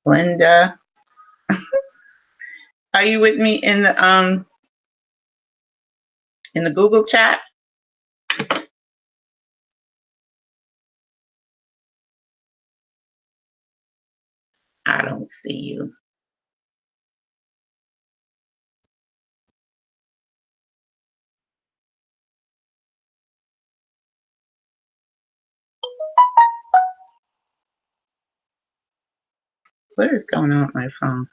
Linda, are you with me in the Google chat? I don't see you. What is going on with my phone?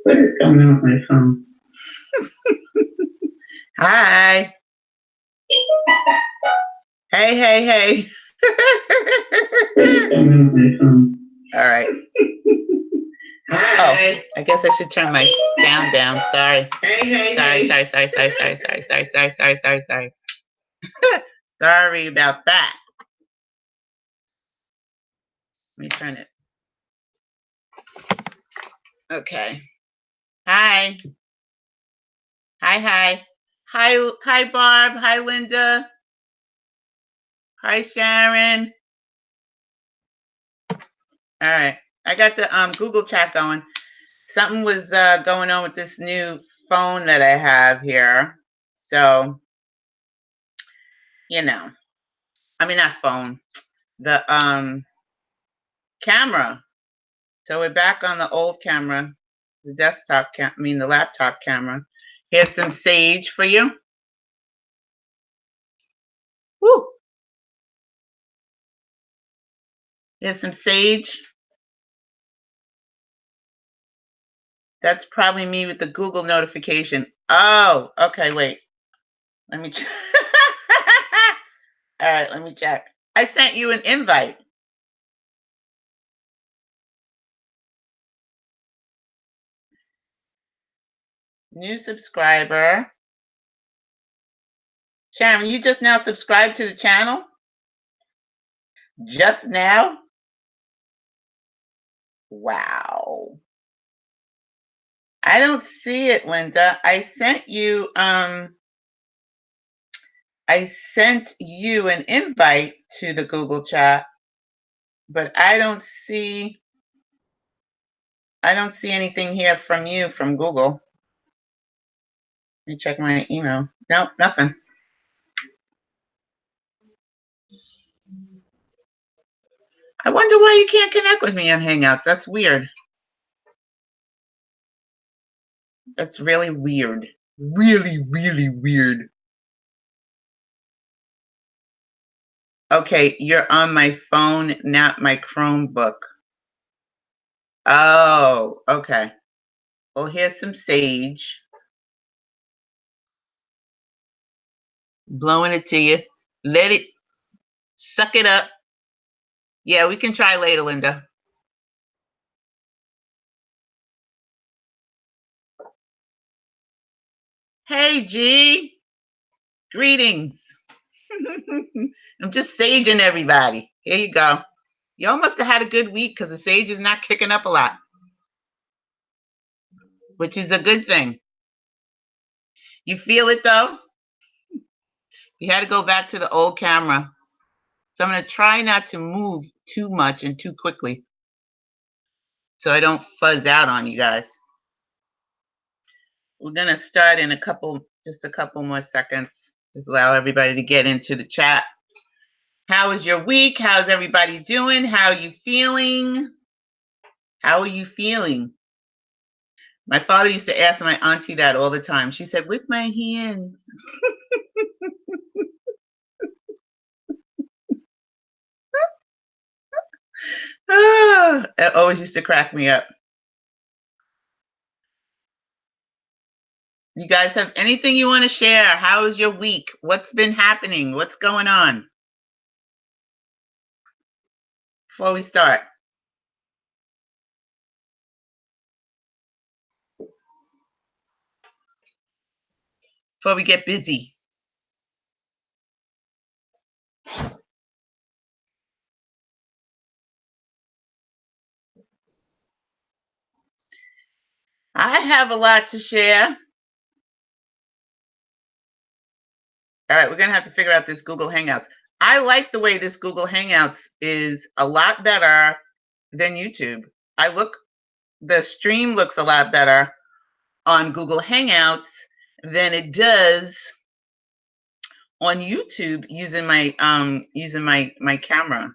What is going on with my phone? Hi. Hey, hey, hey. What is going on with my phone? All right. Hi. Oh, I guess I should turn my sound down. Sorry. Hey, sorry. Sorry about that. Let me turn it. Okay. Hi. Hi. Hi, Barb. Hi, Linda. Hi, Sharon. All right. I got the Google chat going. Something was going on with this new phone that I have here. So, not phone, the camera. So we're back on the old camera, the the laptop camera. Here's some sage for you. Woo. Here's some sage. That's probably me with the Google notification. Oh, okay, wait. Let me check. All right, let me check. I sent you an invite. New subscriber. Sharon, you just now subscribed to the channel? Just now? Wow. I don't see it, Linda. I sent you an invite to the Google chat, but I don't see anything here from you from Google. Let me check my email. Nope, nothing. I wonder why you can't connect with me on Hangouts. That's weird. That's really weird. Really, really weird. Okay, you're on my phone, not my Chromebook. Oh, okay. Well, here's some sage. Blowing it to you. Let it suck it up. Yeah, we can try later, Linda. Hey, G. Greetings. I'm just saging everybody. Here you go. Y'all must have had a good week because the sage is not kicking up a lot, which is a good thing. You feel it though? You had to go back to the old camera. So I'm going to try not to move too much and too quickly so I don't fuzz out on you guys. We're going to start in just a couple more seconds. Just allow everybody to get into the chat. How was your week? How's everybody doing? How are you feeling? How are you feeling? My father used to ask my auntie that all the time. She said, with my hands. It always used to crack me up. You guys have anything you want to share? How was your week? What's been happening? What's going on? Before we start. Before we get busy. I have a lot to share. All right, we're going to have to figure out this Google Hangouts. I like the way this Google Hangouts is a lot better than YouTube. The stream looks a lot better on Google Hangouts than it does on YouTube using my camera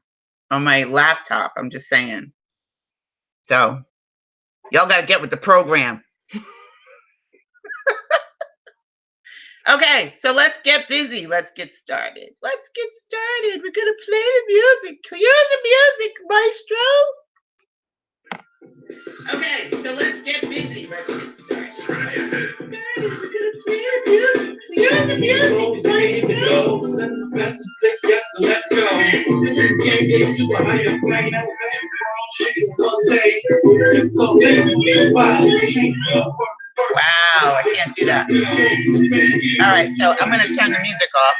on my laptop. I'm just saying. So y'all got to get with the program. Okay, so let's get busy. Let's get started. Let's get started. We're going to play the music. Cue the music, maestro. Okay, so let's get busy. Let's get started. We're going to play the music. Cue the music, maestro. Let's go. Can't get super high plane. Wow, I can't do that. All right, so I'm going to turn the music off.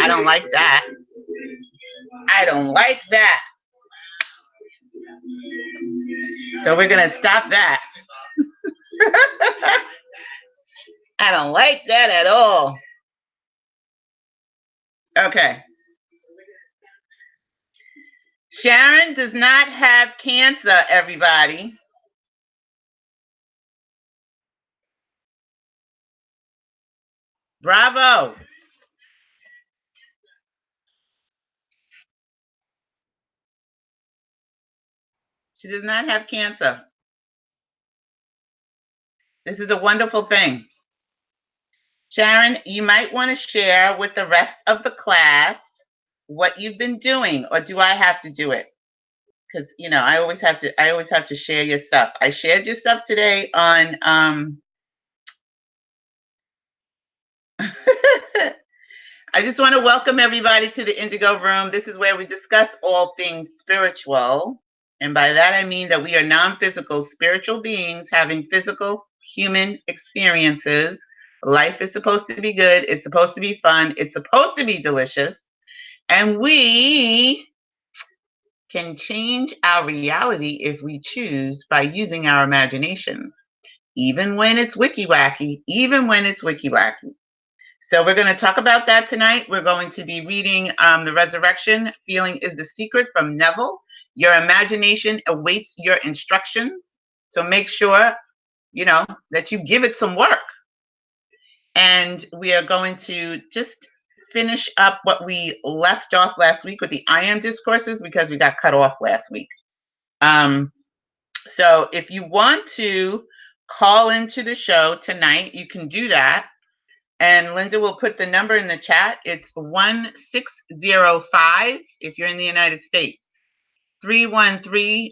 I don't like that. I don't like that. So we're going to stop that. I don't like that at all. Okay. Sharon does not have cancer, everybody. Bravo. She does not have cancer. This is a wonderful thing. Sharon, you might want to share with the rest of the class what you've been doing, or do I have to do it? Because I always have to share your stuff. I shared your stuff today on I just want to welcome everybody to the Indigo Room. This is where we discuss all things spiritual. And by that I mean that we are non-physical spiritual beings having physical human experiences. Life is supposed to be good. It's supposed to be fun. It's supposed to be delicious. And we can change our reality if we choose by using our imagination, even when it's wiki-wacky, So we're going to talk about that tonight. We're going to be reading The Resurrection, Feeling is the Secret from Neville. Your imagination awaits your instructions. So make sure, that you give it some work. And we are going to just finish up what we left off last week with the I Am Discourses, because we got cut off last week. So if you want to call into the show tonight, you can do that. And Linda will put the number in the chat. It's 1605 if you're in the United States. 313-4116.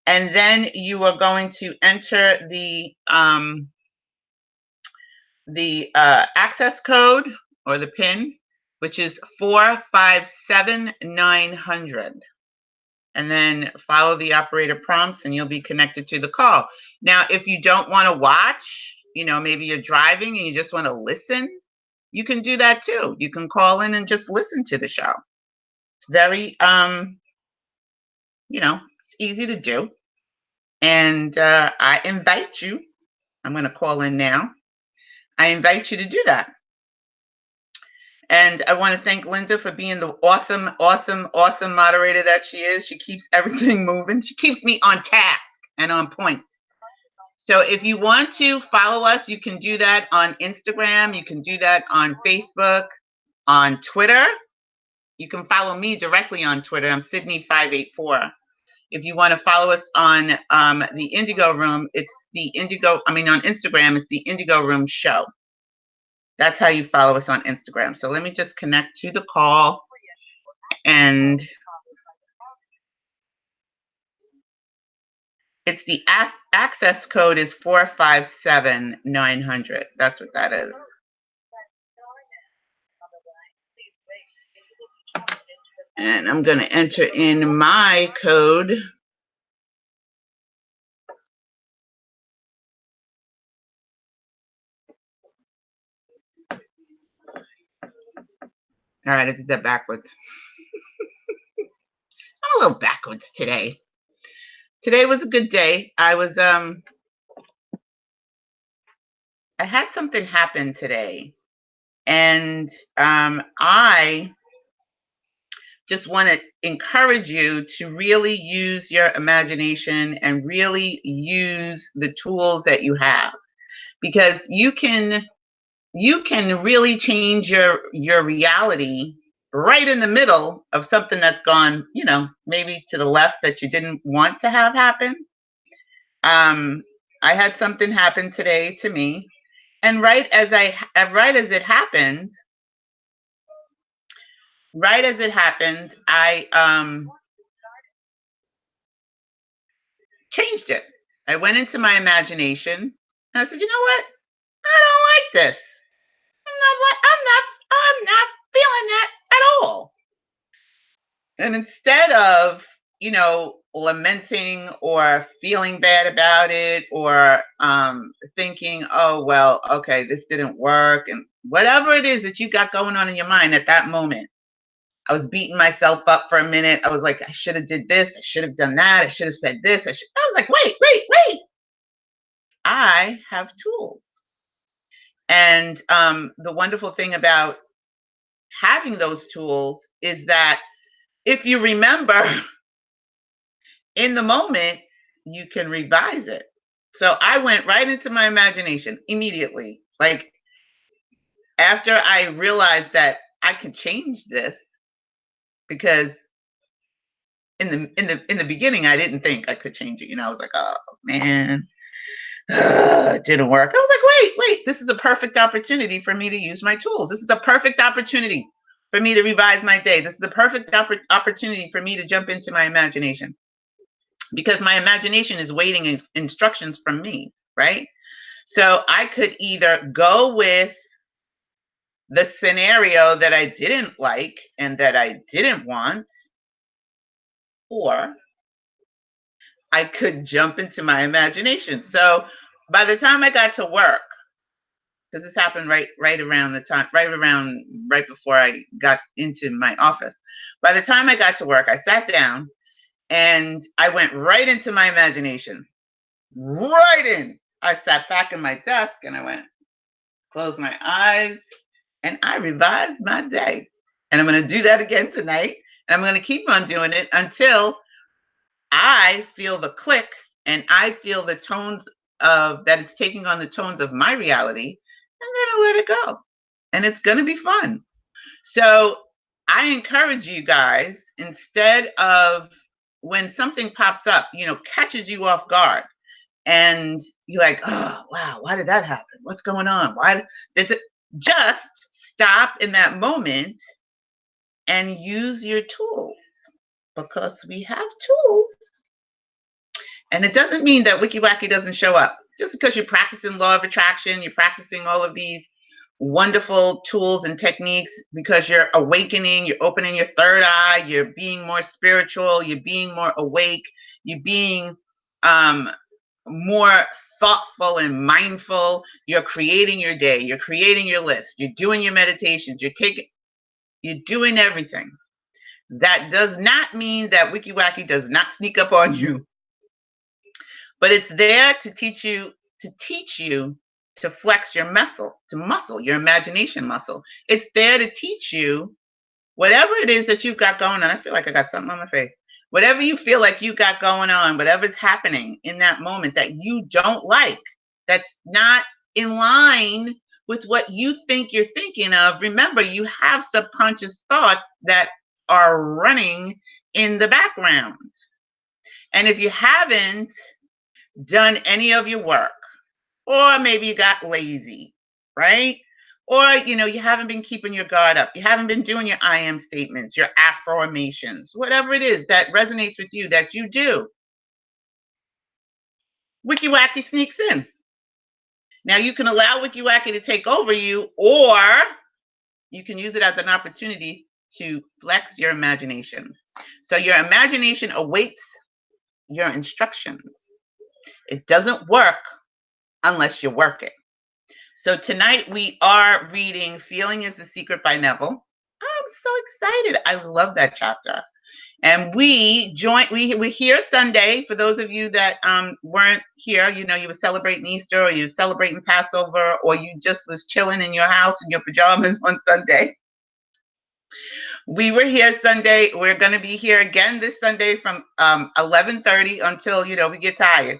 And then you are going to enter the access code or the PIN, which is 457900. And then follow the operator prompts and you'll be connected to the call. Now, if you don't want to watch, maybe you're driving and you just want to listen, you can do that too. You can call in and just listen to the show. It's very, it's easy to do. And I invite you, I'm going to call in now. I invite you to do that. And I want to thank Linda for being the awesome, awesome, awesome moderator that she is. She keeps everything moving. She keeps me on task and on point. So if you want to follow us, you can do that on Instagram. You can do that on Facebook, on Twitter. You can follow me directly on Twitter. I'm Sydney584. If you want to follow us on the Indigo Room, on Instagram, it's the Indigo Room Show. That's how you follow us on Instagram. So let me just connect to the call. And it's the access code is 457900. That's what that is. And I'm going to enter in my code. All right, I did that backwards. I'm a little backwards today. Today was a good day. I was I had something happen today, and I just want to encourage you to really use your imagination and really use the tools that you have, because you can really change your reality right in the middle of something that's gone, maybe to the left that you didn't want to have happen. Um, I had something happen today to me, and right as it happened, I changed it. I went into my imagination and I said, you know what? I don't like this. I'm not feeling that at all. And instead of, lamenting or feeling bad about it, or thinking, oh, well, okay, this didn't work, and whatever it is that you got going on in your mind at that moment, I was beating myself up for a minute. I was like, I should have did this. I should have done that. I should have said this. I was like, wait. I have tools. And the wonderful thing about having those tools is that if you remember in the moment, you can revise it. So I went right into my imagination immediately. Like, after I realized that I could change this, because in the beginning I didn't think I could change it. I was like, oh man, it didn't work. I was like, wait, this is a perfect opportunity for me to use my tools. This is a perfect opportunity for me to revise my day. This is a perfect opportunity for me to jump into my imagination, because my imagination is waiting instructions from me, right? So I could either go with the scenario that I didn't like and that I didn't want, or I could jump into my imagination. So by the time I got to work, because this happened right before I got into my office. By the time I got to work, I sat down and I went right into my imagination. Right in. I sat back in my desk and I went, closed my eyes, and I revised my day. And I'm going to do that again tonight. And I'm going to keep on doing it until I feel the click and I feel the tones of that it's taking on the tones of my reality. And then I let it go. And it's going to be fun. So I encourage you guys, instead of when something pops up, catches you off guard, and you're like, oh, wow, why did that happen? What's going on? Why did it? Just stop in that moment and use your tools, because we have tools. And it doesn't mean that Wiki Wacky doesn't show up. Just because you're practicing law of attraction, you're practicing all of these wonderful tools and techniques, because you're awakening, you're opening your third eye, you're being more spiritual, you're being more awake, you're being more thoughtful and mindful. You're creating your day, you're creating your list, you're doing your meditations, you're doing everything. That does not mean that Wiki Wacky does not sneak up on you, but it's there to teach you to flex your muscle, your imagination muscle. It's there to teach you whatever it is that you've got going on. I feel like I got something on my face. Whatever you feel like you got going on, whatever's happening in that moment that you don't like, that's not in line with what you think you're thinking of. Remember, you have subconscious thoughts that are running in the background. And if you haven't done any of your work, or maybe you got lazy, right? Or, you haven't been keeping your guard up. You haven't been doing your I am statements, your affirmations, whatever it is that resonates with you that you do. Wiki Wacky sneaks in. Now, you can allow Wiki Wacky to take over you, or you can use it as an opportunity to flex your imagination. So your imagination awaits your instructions. It doesn't work unless you work it. So tonight we are reading Feeling is the Secret by Neville. I'm so excited. I love that chapter. And we're here Sunday. For those of you that weren't here, you know, you were celebrating Easter, or you were celebrating Passover, or you just was chilling in your house in your pajamas on Sunday. We were here Sunday. We're going to be here again this Sunday from 11:30 until, you know, we get tired.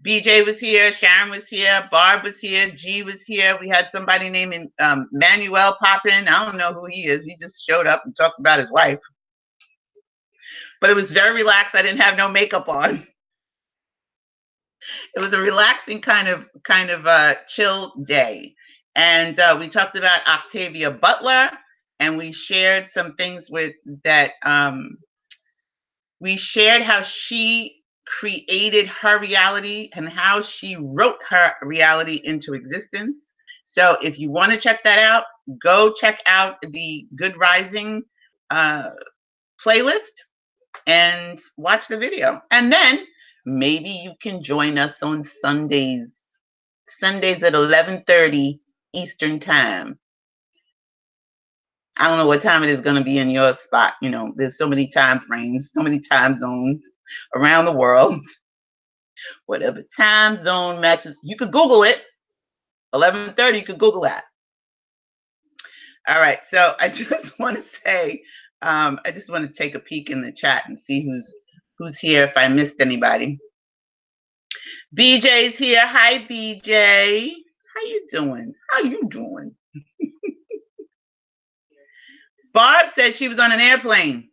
BJ was here, Sharon was here, Barb was here, G was here. We had somebody named Manuel pop in. I don't know who he is. He just showed up and talked about his wife. But it was very relaxed. I didn't have no makeup on. It was a relaxing kind of chill day. And we talked about Octavia Butler, and we shared some things with that. We shared how she created her reality and how she wrote her reality into existence. So if you want to check that out, go check out the Good Rising playlist and watch the video. And then maybe you can join us on Sundays at 11:30 Eastern Time. I don't know what time it is going to be in your spot. You know, there's so many time frames, so many time zones around the world. Whatever time zone matches, you could Google it. 11:30, you could Google that. All right. So I just want to say, I just want to take a peek in the chat and see who's here, if I missed anybody. BJ's here. Hi, BJ. How you doing? How you doing? Barb said she was on an airplane.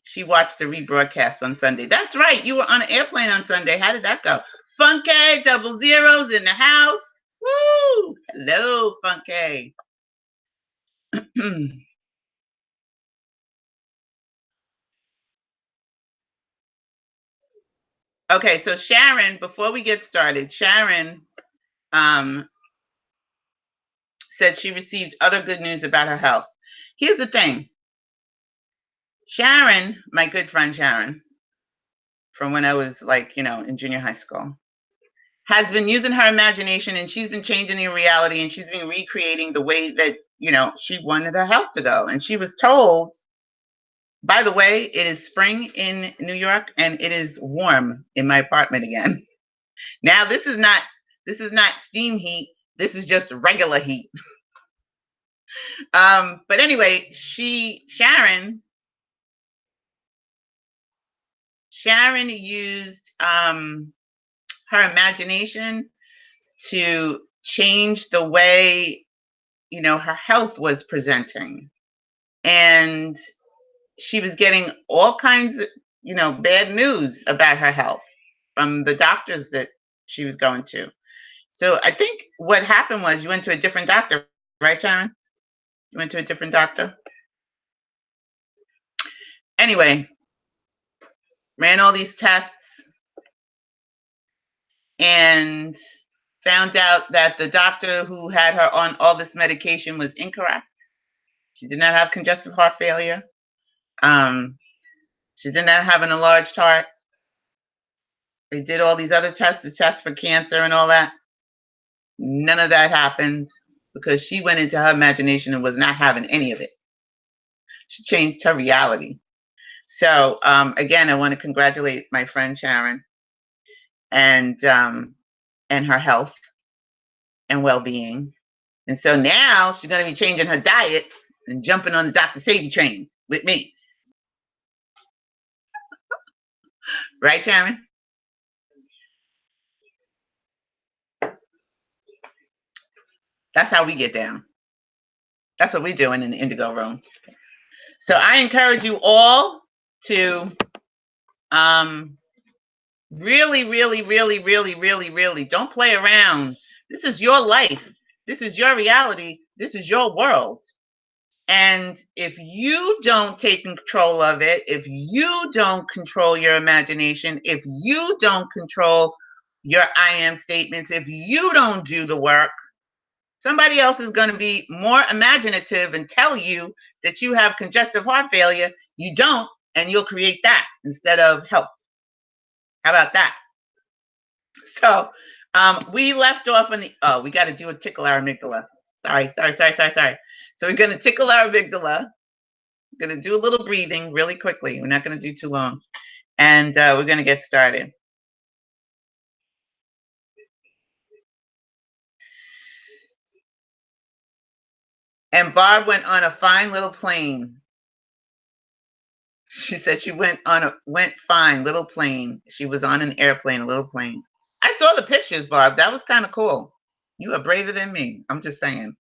She watched the rebroadcast on Sunday. That's right. You were on an airplane on Sunday. How did that go? Funky double zeros in the house. Woo! Hello, Funky. Okay, so Sharon, before we get started, Sharon said she received other good news about her health. Here's the thing. Sharon, my good friend Sharon, from when I was like, you know, in junior high school, has been using her imagination, and she's been changing the reality, and she's been recreating the way that, you know, she wanted her health to go. And she was told, by the way, it is spring in New York and it is warm in my apartment again. Now this is not steam heat. This is just regular heat. But anyway, Sharon used her imagination to change the way, you know, her health was presenting. And she was getting all kinds of, you know, bad news about her health from the doctors that she was going to. So I think what happened was you went to a different doctor, right, Sharon? You went to a different doctor? Anyway, ran all these tests and found out that the doctor who had her on all this medication was incorrect. She did not have congestive heart failure. She did not have an enlarged heart. They did all these other tests, the tests for cancer and all that. None of that happened because she went into her imagination and was not having any of it. She changed her reality. So again, I want to congratulate my friend Sharon and her health and well-being. And so now she's going to be changing her diet and jumping on the Dr. Sadie train with me. Right, Sharon? That's how we get down. That's what we're doing in the Indigo room. So I encourage you all to really, really, really, really, really, really don't play around. This is your life. This is your reality. This is your world. And if you don't take control of it, if you don't control your imagination, if you don't control your I am statements, if you don't do the work, somebody else is going to be more imaginative and tell you that you have congestive heart failure. You don't, and you'll create that instead of health. How about that? So we left off on the, we got to do a tickle our amygdala. Sorry. So we're going to tickle our amygdala. We're going to do a little breathing really quickly. We're not going to do too long. And we're going to get started. And Barb went on a fine little plane. She said she went fine little plane. She was on an airplane, a little plane. I saw the pictures, Barb. That was kind of cool. You are braver than me. I'm just saying.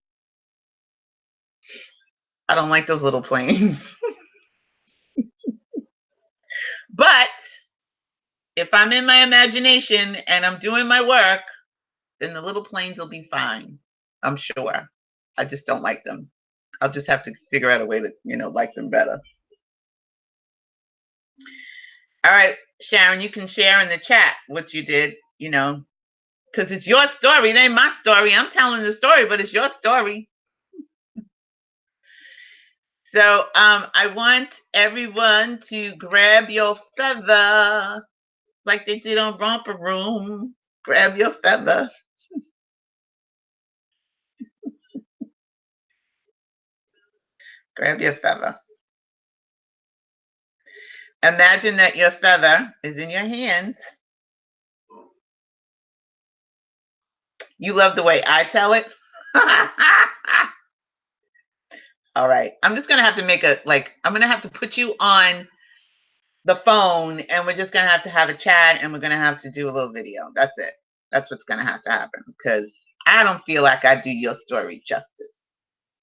I don't like those little planes. But if I'm in my imagination and I'm doing my work, then the little planes will be fine. I'm sure. I just don't like them. I'll just have to figure out a way to, like them better. All right, Sharon, you can share in the chat what you did, because it's your story. It ain't my story. I'm telling the story, but it's your story. So I want everyone to grab your feather like they did on Romper Room. Grab your feather. Grab your feather. Imagine that your feather is in your hands. You love the way I tell it? All right. I'm just going to have to I'm going to have to put you on the phone and we're just going to have a chat and we're going to have to do a little video. That's it. That's what's going to have to happen because I don't feel like I do your story justice.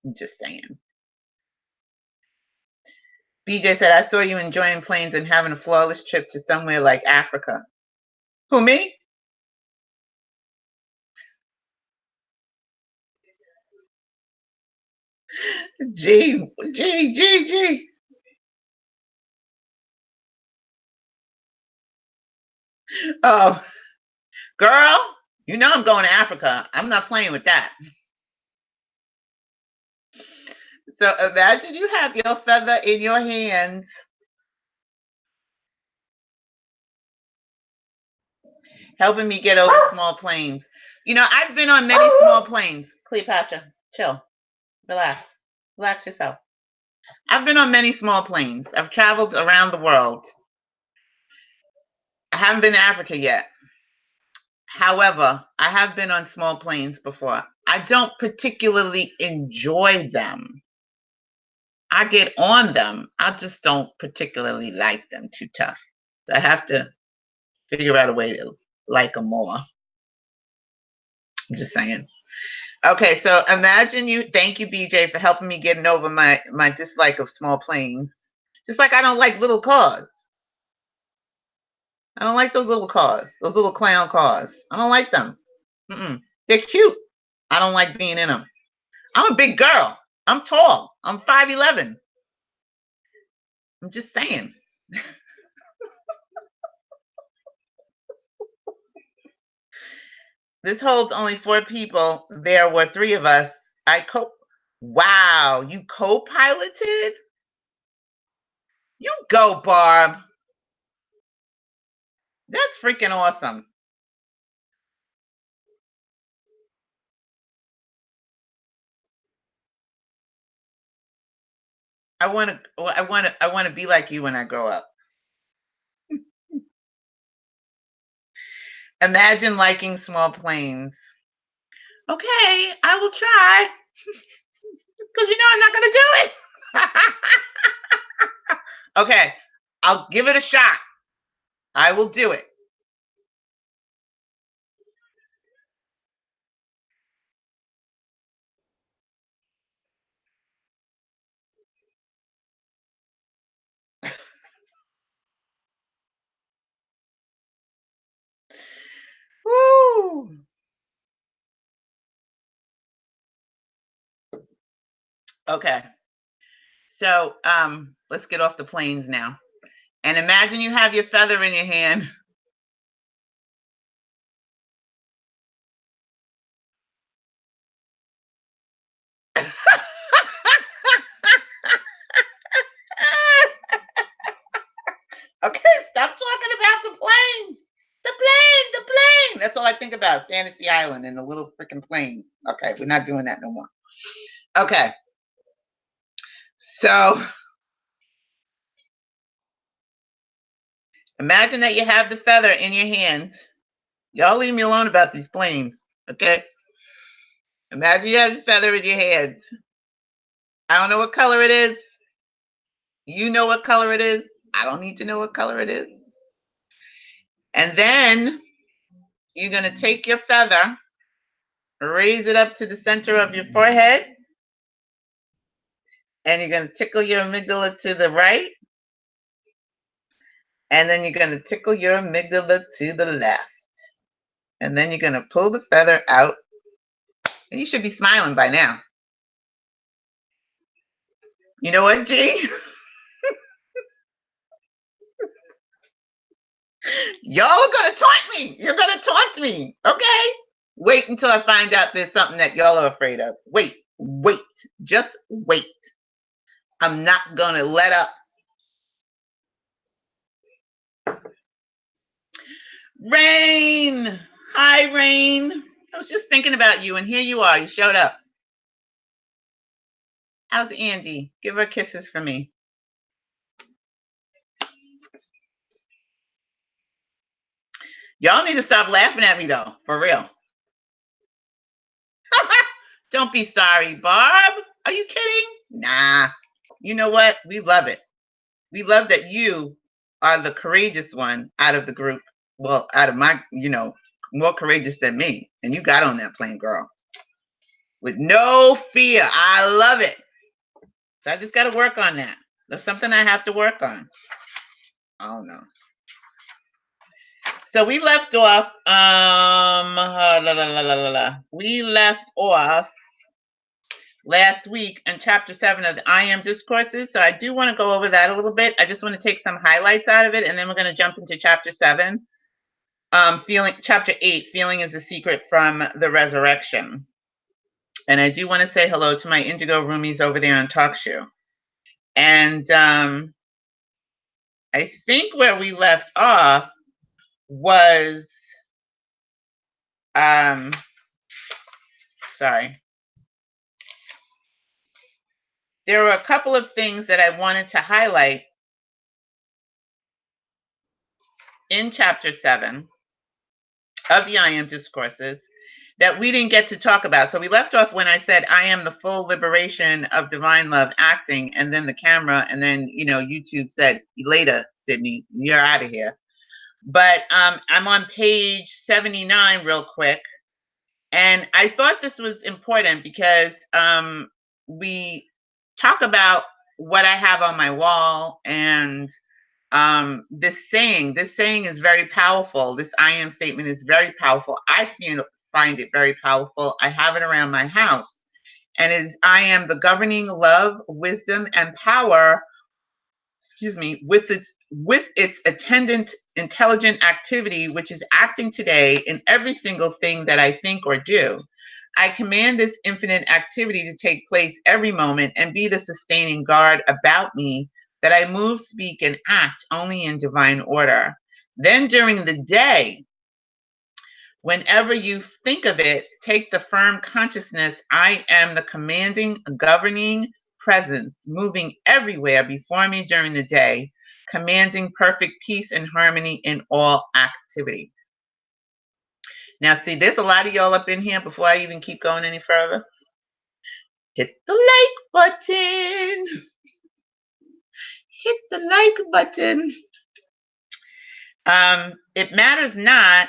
I'm just saying. BJ said, I saw you enjoying planes and having a flawless trip to somewhere like Africa. Who, me? G. Oh, girl, I'm going to Africa. I'm not playing with that. So imagine you have your feather in your hands. Helping me get over small planes. I've been on many small planes. Cleopatra, chill. Relax. Relax yourself. I've been on many small planes. I've traveled around the world. I haven't been to Africa yet. However, I have been on small planes before. I don't particularly enjoy them. I get on them. I just don't particularly like them. Too tough. So I have to figure out a way to like them more. I'm just saying. Okay, so imagine thank you, BJ, for helping me getting over my dislike of small planes. Just like I don't like little cars. I don't like those little cars, those little clown cars. I don't like them. They're cute. I don't like being in them. I'm a big girl. I'm tall. I'm 5'11". I'm just saying. This holds only 4 people. There were 3 of us. Wow, you co-piloted? You go, Barb. That's freaking awesome. I want to be like you when I grow up. Imagine liking small planes. Okay, I will try. Because I'm not going to do it. Okay, I'll give it a shot. I will do it. Woo! Okay. So let's get off the planes now. And imagine you have your feather in your hand. Okay, stop talking about the planes. The plane. That's all I think about. Fantasy Island and the little freaking plane. Okay, we're not doing that no more. Okay. So Imagine that you have the feather in your hands. Y'all leave me alone about these planes, okay? Imagine you have the feather in your hands. I don't know what color it is. You know what color it is. I don't need to know what color it is. And then you're going to take your feather, raise it up to the center of your forehead, and you're going to tickle your amygdala to the right, and then you're going to tickle your amygdala to the left. And then you're going to pull the feather out, and you should be smiling by now. You know what, G? Y'all are going to taunt me. You're going to taunt me, okay? Wait until I find out there's something that y'all are afraid of. Wait, just wait. I'm not going to let up. Rain! Hi, Rain. I was just thinking about you, and here you are. You showed up. How's Andy? Give her kisses for me. Y'all need to stop laughing at me, though. For real. Don't be sorry, Barb. Are you kidding? Nah. You know what? We love it. We love that you are the courageous one out of the group. Well, out of my, more courageous than me. And you got on that plane, girl. With no fear. I love it. So I just got to work on that. That's something I have to work on. I don't know. So we left off, we left off last week in chapter 7 of the I Am Discourses. So I do want to go over that a little bit. I just want to take some highlights out of it, and then we're going to jump into chapter 7. Chapter 8, Feeling is the Secret from the Resurrection. And I do want to say hello to my Indigo roomies over there on TalkShoe. And I think where we left off was, sorry. There were a couple of things that I wanted to highlight in chapter 7 of the I Am Discourses that we didn't get to talk about. So we left off when I said, I am the full liberation of divine love acting, and then the camera, and then, YouTube said, later, Sydney, you're out of here. But I'm on page 79 real quick. And I thought this was important because we talk about what I have on my wall, and this saying is very powerful. This I am statement is very powerful. I find it very powerful. I have it around my house, and it is, I am the governing love, wisdom, and power, with its attendant intelligent activity, which is acting today in every single thing that I think or do. I command this infinite activity to take place every moment and be the sustaining guard about me, that I move, speak, and act only in divine order. Then during the day, whenever you think of it, take the firm consciousness, I am the commanding, governing presence, moving everywhere before me during the day, commanding perfect peace and harmony in all activity. Now, see, there's a lot of y'all up in here. Before I even keep going any further, hit the like button. Hit the like button. It matters not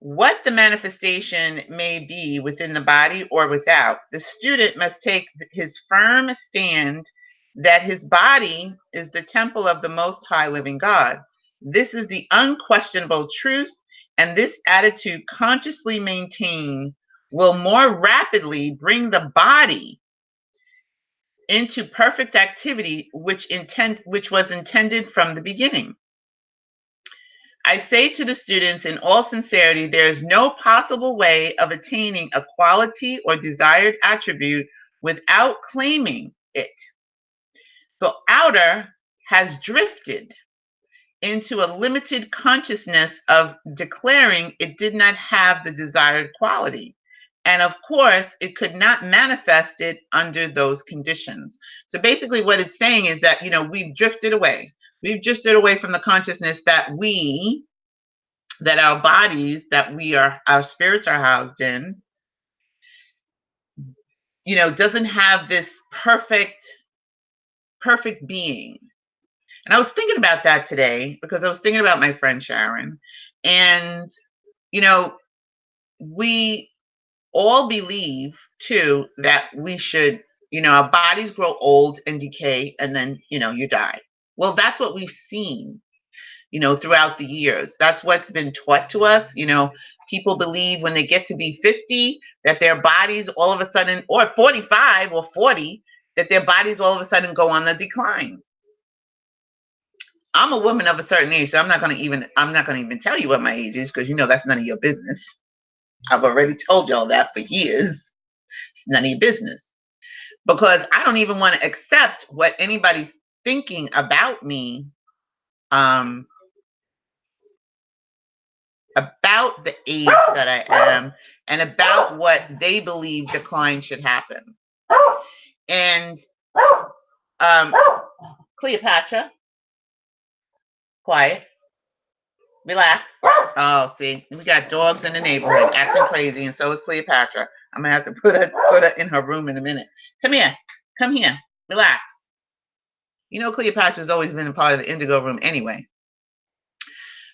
what the manifestation may be within the body or without. The student must take his firm stand that his body is the temple of the Most High Living God. This is the unquestionable truth, and this attitude consciously maintained will more rapidly bring the body into perfect activity, which was intended from the beginning. I say to the students in all sincerity, there is no possible way of attaining a quality or desired attribute without claiming it. The outer has drifted into a limited consciousness of declaring it did not have the desired quality. And of course, it could not manifest it under those conditions. So basically what it's saying is that, we've drifted away. We've drifted away from the consciousness that our bodies, our spirits are housed in, doesn't have this perfect being. And I was thinking about that today because I was thinking about my friend Sharon. And, we all believe too that we should, our bodies grow old and decay and then, you die. Well, that's what we've seen, throughout the years. That's what's been taught to us. People believe when they get to be 50 that their bodies all of a sudden, or 45 or 40, that their bodies all of a sudden go on the decline. I'm a woman of a certain age, so I'm not going to even tell you what my age is because that's none of your business. I've already told y'all that for years. It's none of your business. Because I don't even want to accept what anybody's thinking about me, about the age that I am, and about what they believe decline should happen. And Cleopatra, quiet, relax. Oh, see, we got dogs in the neighborhood acting crazy, and so is Cleopatra. I'm gonna have to put her in her room in a minute. Come here, relax. Cleopatra's always been a part of the Indigo room anyway.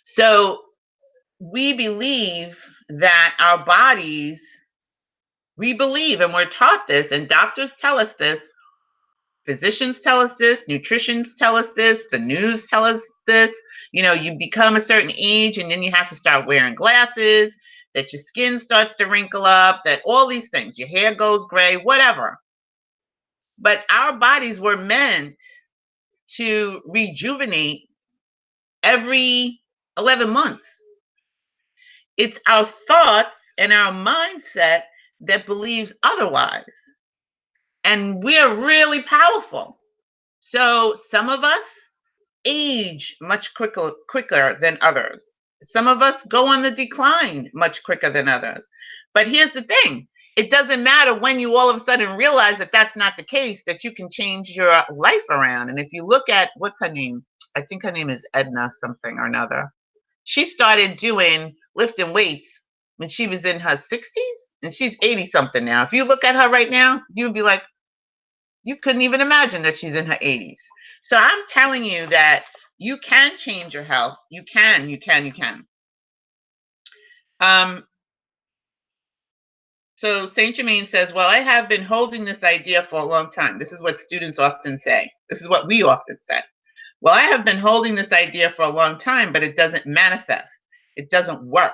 So we believe that our bodies, we believe, and we're taught this, and doctors tell us this, physicians tell us this, nutritionists tell us this, the news tell us this. You become a certain age and then you have to start wearing glasses, that your skin starts to wrinkle up, that all these things, your hair goes gray, whatever. But our bodies were meant to rejuvenate every 11 months. It's our thoughts and our mindset that believes otherwise. And we're really powerful. So some of us age much quicker than others. Some of us go on the decline much quicker than others. But here's the thing. It doesn't matter when you all of a sudden realize that that's not the case, that you can change your life around. And if you look at, what's her name? I think her name is Edna something or another. She started doing lifting weights when she was in her 60s, and she's 80 something now. If you look at her right now, you'd be like, you couldn't even imagine that she's in her 80s. So I'm telling you that you can change your health. You can. So Saint Germain says, well, I have been holding this idea for a long time. This is what students often say. This is what we often say. Well, I have been holding this idea for a long time, but it doesn't manifest. It doesn't work.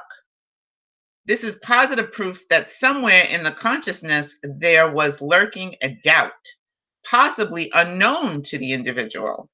This is positive proof that somewhere in the consciousness there was lurking a doubt, possibly unknown to the individual.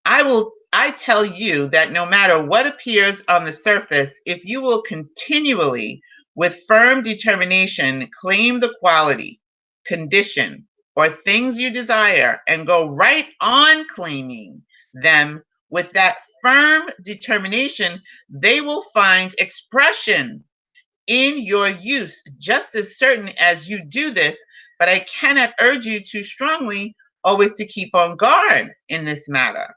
I tell you that no matter what appears on the surface, if you will continually, with firm determination, claim the quality, condition, or things you desire, and go right on claiming them with that firm determination, they will find expression in your use just as certain as you do this. But I cannot urge you too strongly always to keep on guard in this matter.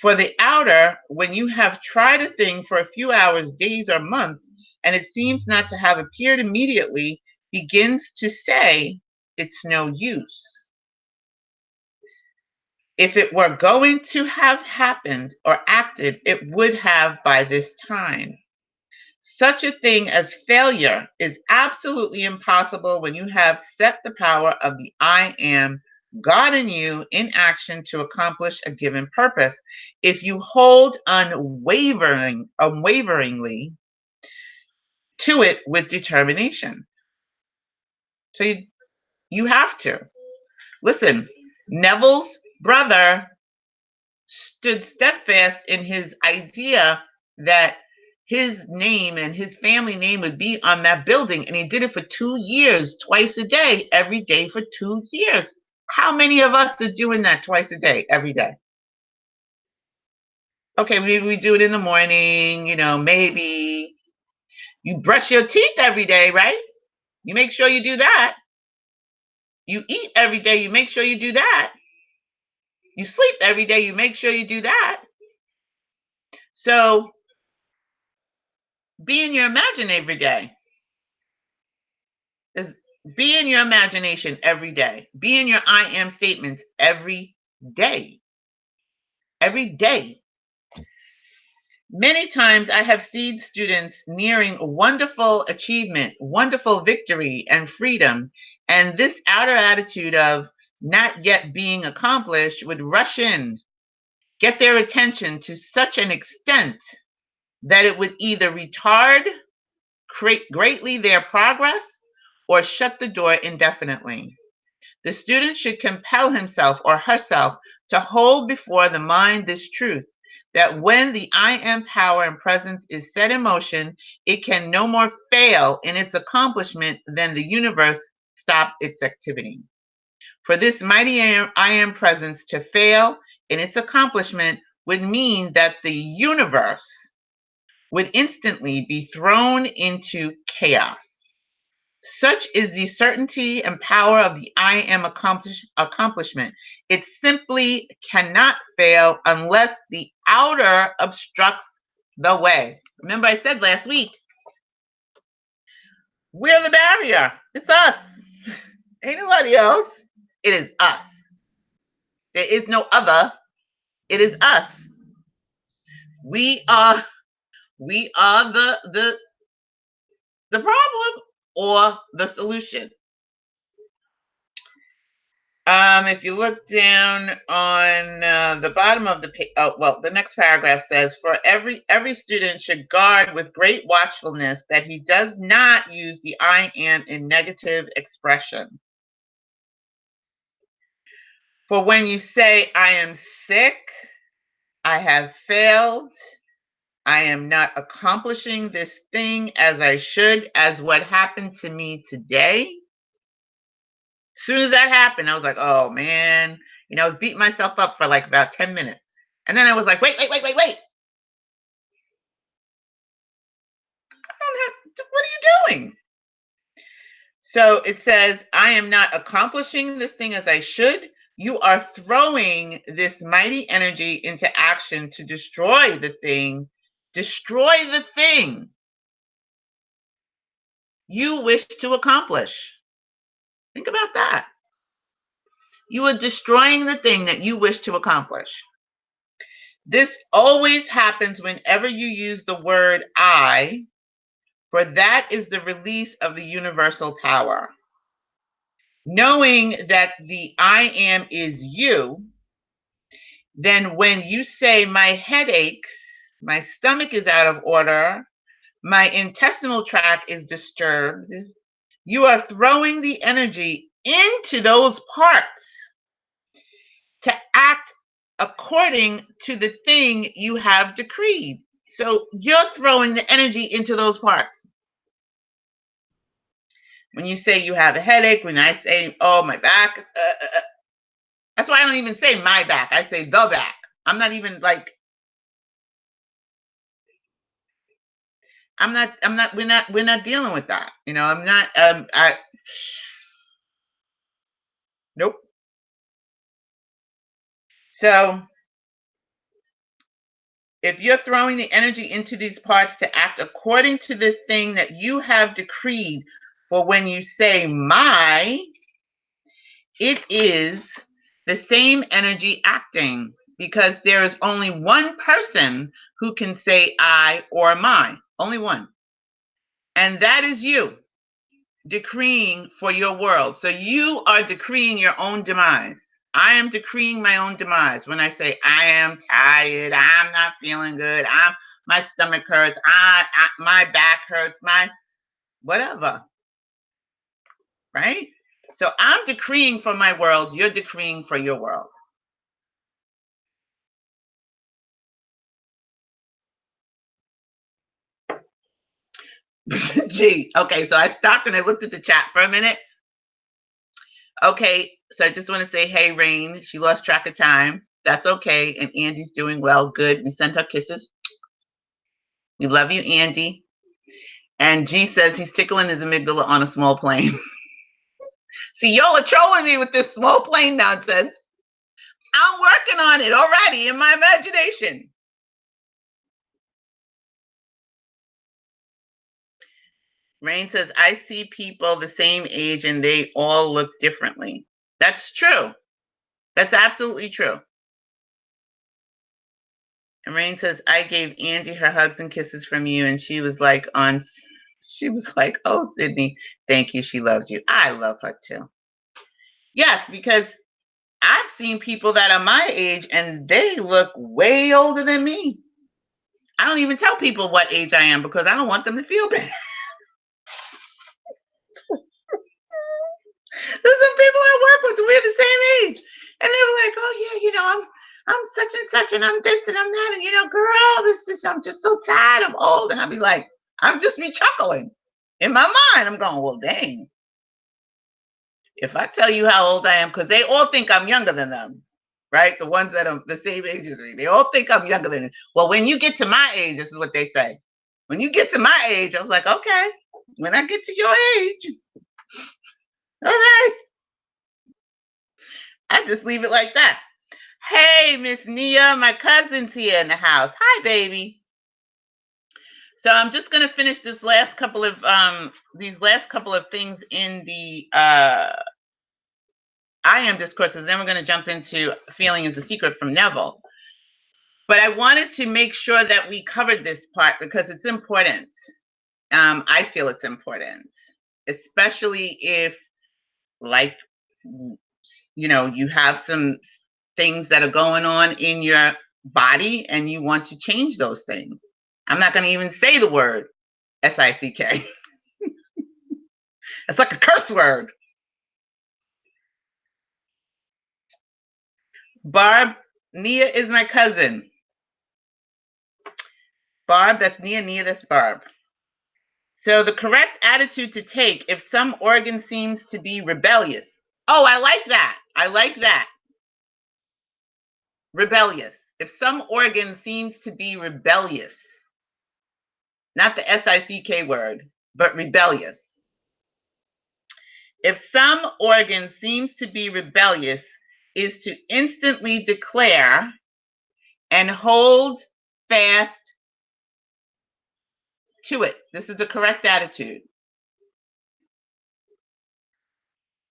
For the outer, when you have tried a thing for a few hours, days, or months, and it seems not to have appeared immediately, begins to say it's no use. If it were going to have happened or acted, it would have by this time. Such a thing as failure is absolutely impossible when you have set the power of the I am God in you in action to accomplish a given purpose. If you hold unwaveringly to it with determination. So you have to. Listen, Neville's brother stood steadfast in his idea that his name and his family name would be on that building. And he did it for 2 years, twice a day, every day for 2 years. How many of us are doing that twice a day, every day? Okay, maybe we do it in the morning, maybe. You brush your teeth every day, right? You make sure you do that. You eat every day, you make sure you do that. You sleep every day, you make sure you do that. So be in your imagination every day. Be in your imagination every day. Be in your I am statements every day. Every day. Many times I have seen students nearing wonderful achievement, wonderful victory and freedom, and this outer attitude of not yet being accomplished would rush in, get their attention to such an extent that it would either retard greatly their progress or shut the door indefinitely. The student should compel himself or herself to hold before the mind this truth, that when the I am power and presence is set in motion, it can no more fail in its accomplishment than the universe stop its activity. For this mighty I am presence to fail in its accomplishment would mean that the universe would instantly be thrown into chaos. Such is the certainty and power of the I am accomplishment. It simply cannot fail unless the outer obstructs the way. Remember, I said last week, we're the barrier. It's us. Ain't nobody else. It is us. There is no other. It is us. We are the problem or the solution. If you look down on the bottom of the page, the next paragraph says, for every student should guard with great watchfulness that he does not use the I am in negative expression. For when you say, I am sick, I have failed, I am not accomplishing this thing as I should, as what happened to me today. As soon as that happened, I was like, oh man, I was beating myself up for like about 10 minutes. And then I was like, wait. I don't have, what are you doing? So it says, I am not accomplishing this thing as I should. You are throwing this mighty energy into action to destroy the thing you wish to accomplish. Think about that. You are destroying the thing that you wish to accomplish. This always happens whenever you use the word I, for that is the release of the universal power. Knowing that the I am is you, then when you say my head aches, my stomach is out of order, my intestinal tract is disturbed, you are throwing the energy into those parts to act according to the thing you have decreed. So you're throwing the energy into those parts. When you say you have a headache, when I say, oh, my back, that's why I don't even say my back. I say the back. I'm not even like, we're not dealing with that. I'm not, nope. So if you're throwing the energy into these parts to act according to the thing that you have decreed, for when you say my, it is the same energy acting, because there is only one person who can say I or my, only one. And that is you decreeing for your world. So you are decreeing your own demise. I am decreeing my own demise when I say I am tired, I'm not feeling good, my stomach hurts, my back hurts, my whatever. Right? So I'm decreeing for my world, you're decreeing for your world. Gee, okay, so I stopped and I looked at the chat for a minute. Okay, so I just want to say, hey, Rain, she lost track of time. That's okay. And Andy's doing well. Good. We sent her kisses. We love you, Andy. And G says he's tickling his amygdala on a small plane. See, y'all are trolling me with this small plane nonsense. I'm working on it already in my imagination. Rain says, I see people the same age and they all look differently. That's true. That's absolutely true. And Rain says, I gave Angie her hugs and kisses from you, and she was like, oh, Sydney, thank you. She loves you. I love her too. Yes, because I've seen people that are my age and they look way older than me. I don't even tell people what age I am because I don't want them to feel bad. There's some people I work with, we're the same age. And they were like, oh yeah, I'm such and such and I'm this and I'm that. And girl, I'm just so tired, I'm old. And I'll be like, I'm just me chuckling. In my mind, I'm going, well, dang. If I tell you how old I am, because they all think I'm younger than them, right? The ones that are the same age as me, they all think I'm younger than them. Well, when you get to my age, this is what they say. When you get to my age, I was like, okay, when I get to your age, all right. I just leave it like that. Hey, Miss Nia, my cousin's here in the house. Hi, baby. So I'm just going to finish these last couple of things in the I Am Discourses. Then we're going to jump into Feeling is the Secret from Neville. But I wanted to make sure that we covered this part because it's important. I feel it's important, especially if, like, you have some things that are going on in your body and you want to change those things. I'm not going to even say the word S-I-C-K. It's like a curse word. Barb, Nia is my cousin. Barb, that's Nia. Nia, that's Barb. So the correct attitude to take if some organ seems to be rebellious. Oh, I like that. I like that. Rebellious. If some organ seems to be rebellious, not the S-I-C-K word, but rebellious. If some organ seems to be rebellious, is to instantly declare and hold fast to it. This is the correct attitude.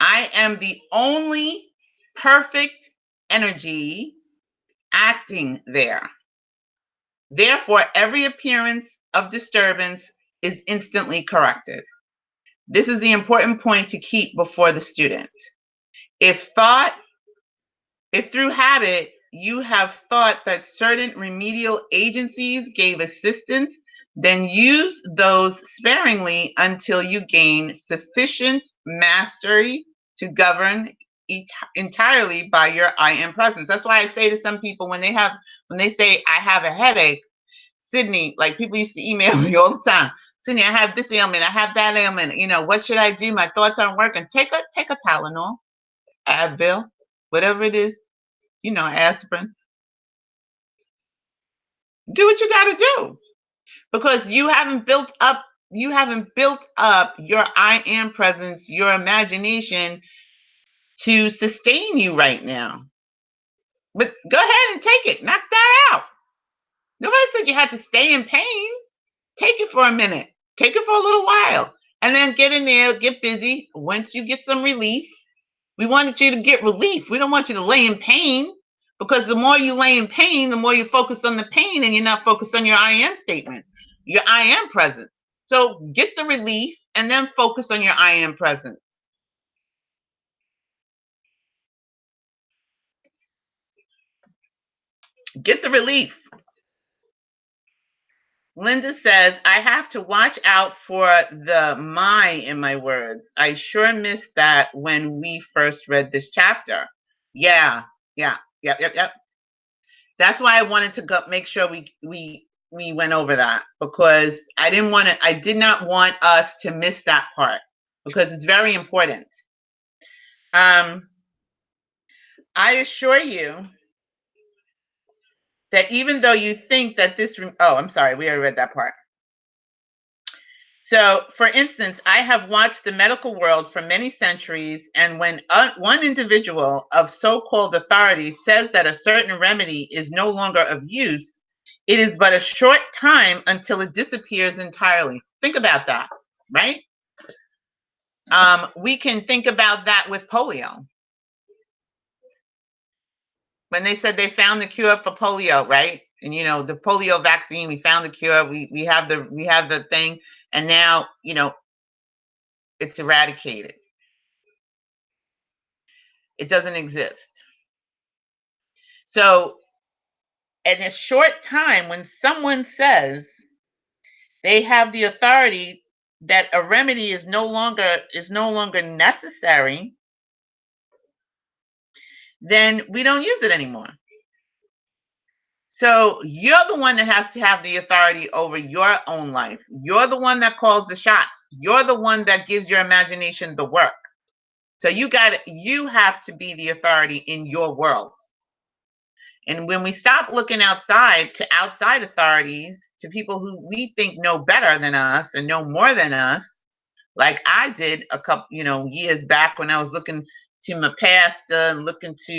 I am the only perfect energy acting there. Therefore, every appearance of disturbance is instantly corrected. This is the important point to keep before the student. If through habit you have thought that certain remedial agencies gave assistance, then use those sparingly until you gain sufficient mastery to govern entirely by your I am presence. That's why I say to some people when they say I have a headache, Sydney, like people used to email me all the time. Sydney, I have this ailment, I have that ailment. What should I do? My thoughts aren't working. Take a Tylenol, Advil, whatever it is, aspirin. Do what you got to do because you haven't built up your I am presence, your imagination to sustain you right now. But go ahead and take it. Knock that out. Nobody said you had to stay in pain. Take it for a minute. Take it for a little while. And then get in there, get busy. Once you get some relief, we wanted you to get relief. We don't want you to lay in pain because the more you lay in pain, the more you focus on the pain and you're not focused on your I am statement, your I am presence. So get the relief and then focus on your I am presence. Get the relief. Linda says, I have to watch out for the my in my words. I sure missed that when we first read this chapter. Yeah. That's why I wanted to make sure we went over that because I did not want us to miss that part because it's very important. I assure you that even though you think that I'm sorry, we already read that part. So, for instance, I have watched the medical world for many centuries, and when one individual of so-called authority says that a certain remedy is no longer of use, it is but a short time until it disappears entirely. Think about that. right? We can think about that with polio. When they said they found the cure for polio, right? And the polio vaccine, we found the cure. We have the thing, and now it's eradicated. It doesn't exist. So, in a short time, when someone says they have the authority that a remedy is no longer necessary, then we don't use it anymore. So you're the one that has to have the authority over your own life. You're the one that calls the shots. You're the one that gives your imagination the work. So you have to be the authority in your world. And when we stop looking outside to outside authorities, to people who we think know better than us and know more than us, like I did a couple, years back when I was looking to my pastor and looking to,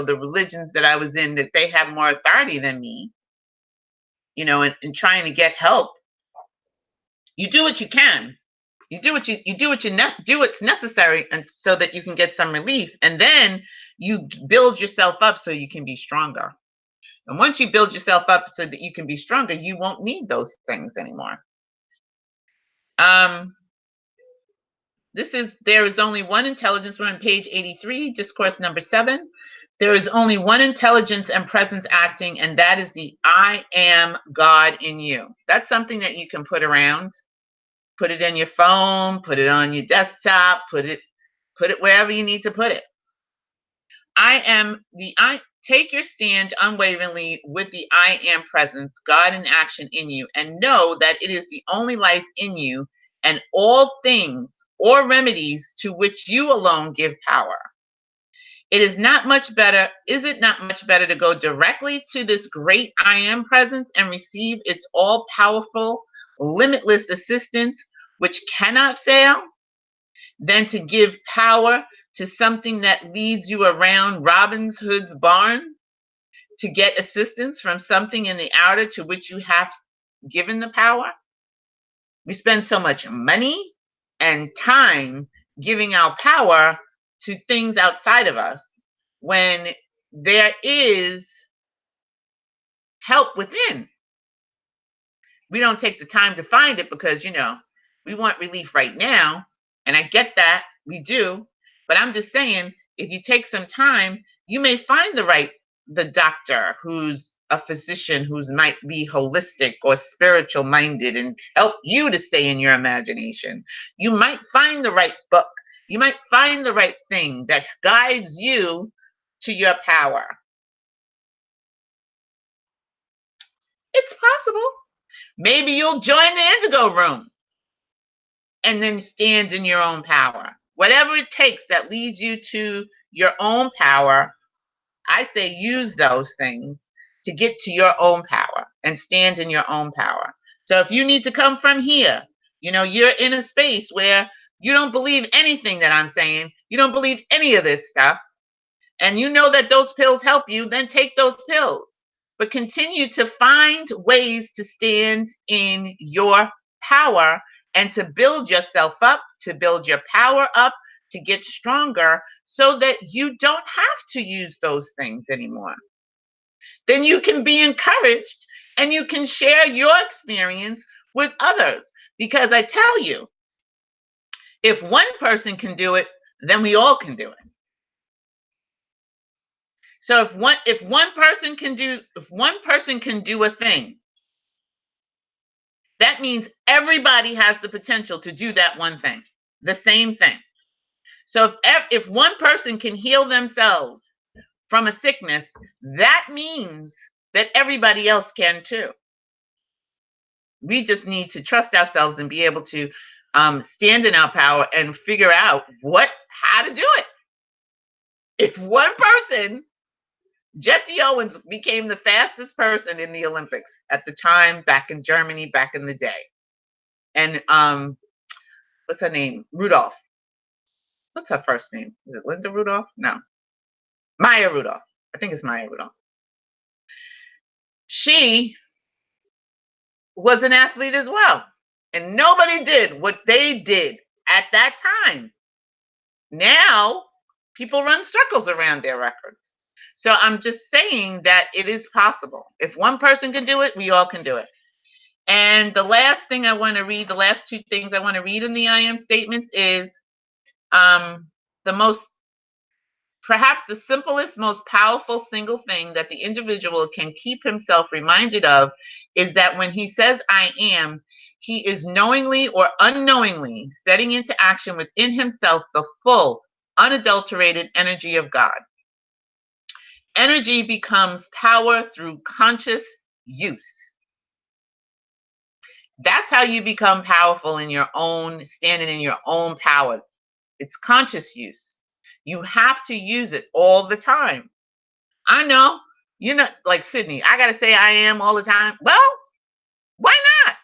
the religions that I was in, that they have more authority than me, and trying to get help. You do what you can. You do what's necessary, and so that you can get some relief, and then you build yourself up so you can be stronger. And once you build yourself up so that you can be stronger, you won't need those things anymore. There is only one intelligence. We're on page 83, discourse number 7. There is only one intelligence and presence acting, and that is the I am God in you. That's something that you can put around. Put it in your phone, put it on your desktop, put it wherever you need to put it. Take your stand unwaveringly with the I am presence, God in action in you, and know that it is the only life in you, and all things or remedies to which you alone give power. Is it not much better to go directly to this great I am presence and receive its all powerful, limitless assistance, which cannot fail, than to give power to something that leads you around Robin Hood's barn to get assistance from something in the outer to which you have given the power? We spend so much money and time giving our power to things outside of us when there is help within. We don't take the time to find it because, we want relief right now. And I get that, we do. But I'm just saying, if you take some time, you may find the doctor who's a physician, who might be holistic or spiritual minded and help you to stay in your imagination. You might find the right book. You might find the right thing that guides you to your power. It's possible. Maybe you'll join the Indigo room and then stand in your own power. Whatever it takes that leads you to your own power, I say use those things to get to your own power and stand in your own power. So if you need to come from here, you're in a space where you don't believe anything that I'm saying, you don't believe any of this stuff, and you know that those pills help you, then take those pills. But continue to find ways to stand in your power and to build yourself up, to build your power up, to get stronger so that you don't have to use those things anymore. Then you can be encouraged and you can share your experience with others. Because I tell you, if one person can do it, then we all can do it. So if one person can do a thing, that means everybody has the potential to do that one thing, the same thing. So if one person can heal themselves from a sickness, that means that everybody else can too. We just need to trust ourselves and be able to stand in our power and figure out how to do it. If one person, Jesse Owens became the fastest person in the Olympics at the time, back in Germany, back in the day. And what's her name? Rudolph. What's her first name? Is it Linda Rudolph? No. Maya Rudolph. I think it's Maya Rudolph. She was an athlete as well. And nobody did what they did at that time. Now, people run circles around their records. So I'm just saying that it is possible. If one person can do it, we all can do it. And the last thing I want to read, the last two things I want to read in the I am statements is the most, perhaps the simplest, most powerful single thing that the individual can keep himself reminded of is that when he says I am, he is knowingly or unknowingly setting into action within himself the full, unadulterated energy of God. Energy becomes power through conscious use. That's how you become powerful in your own, standing in your own power. It's conscious use. You have to use it all the time. I know, you're not like Sydney. I got to say I am all the time. Well, why not?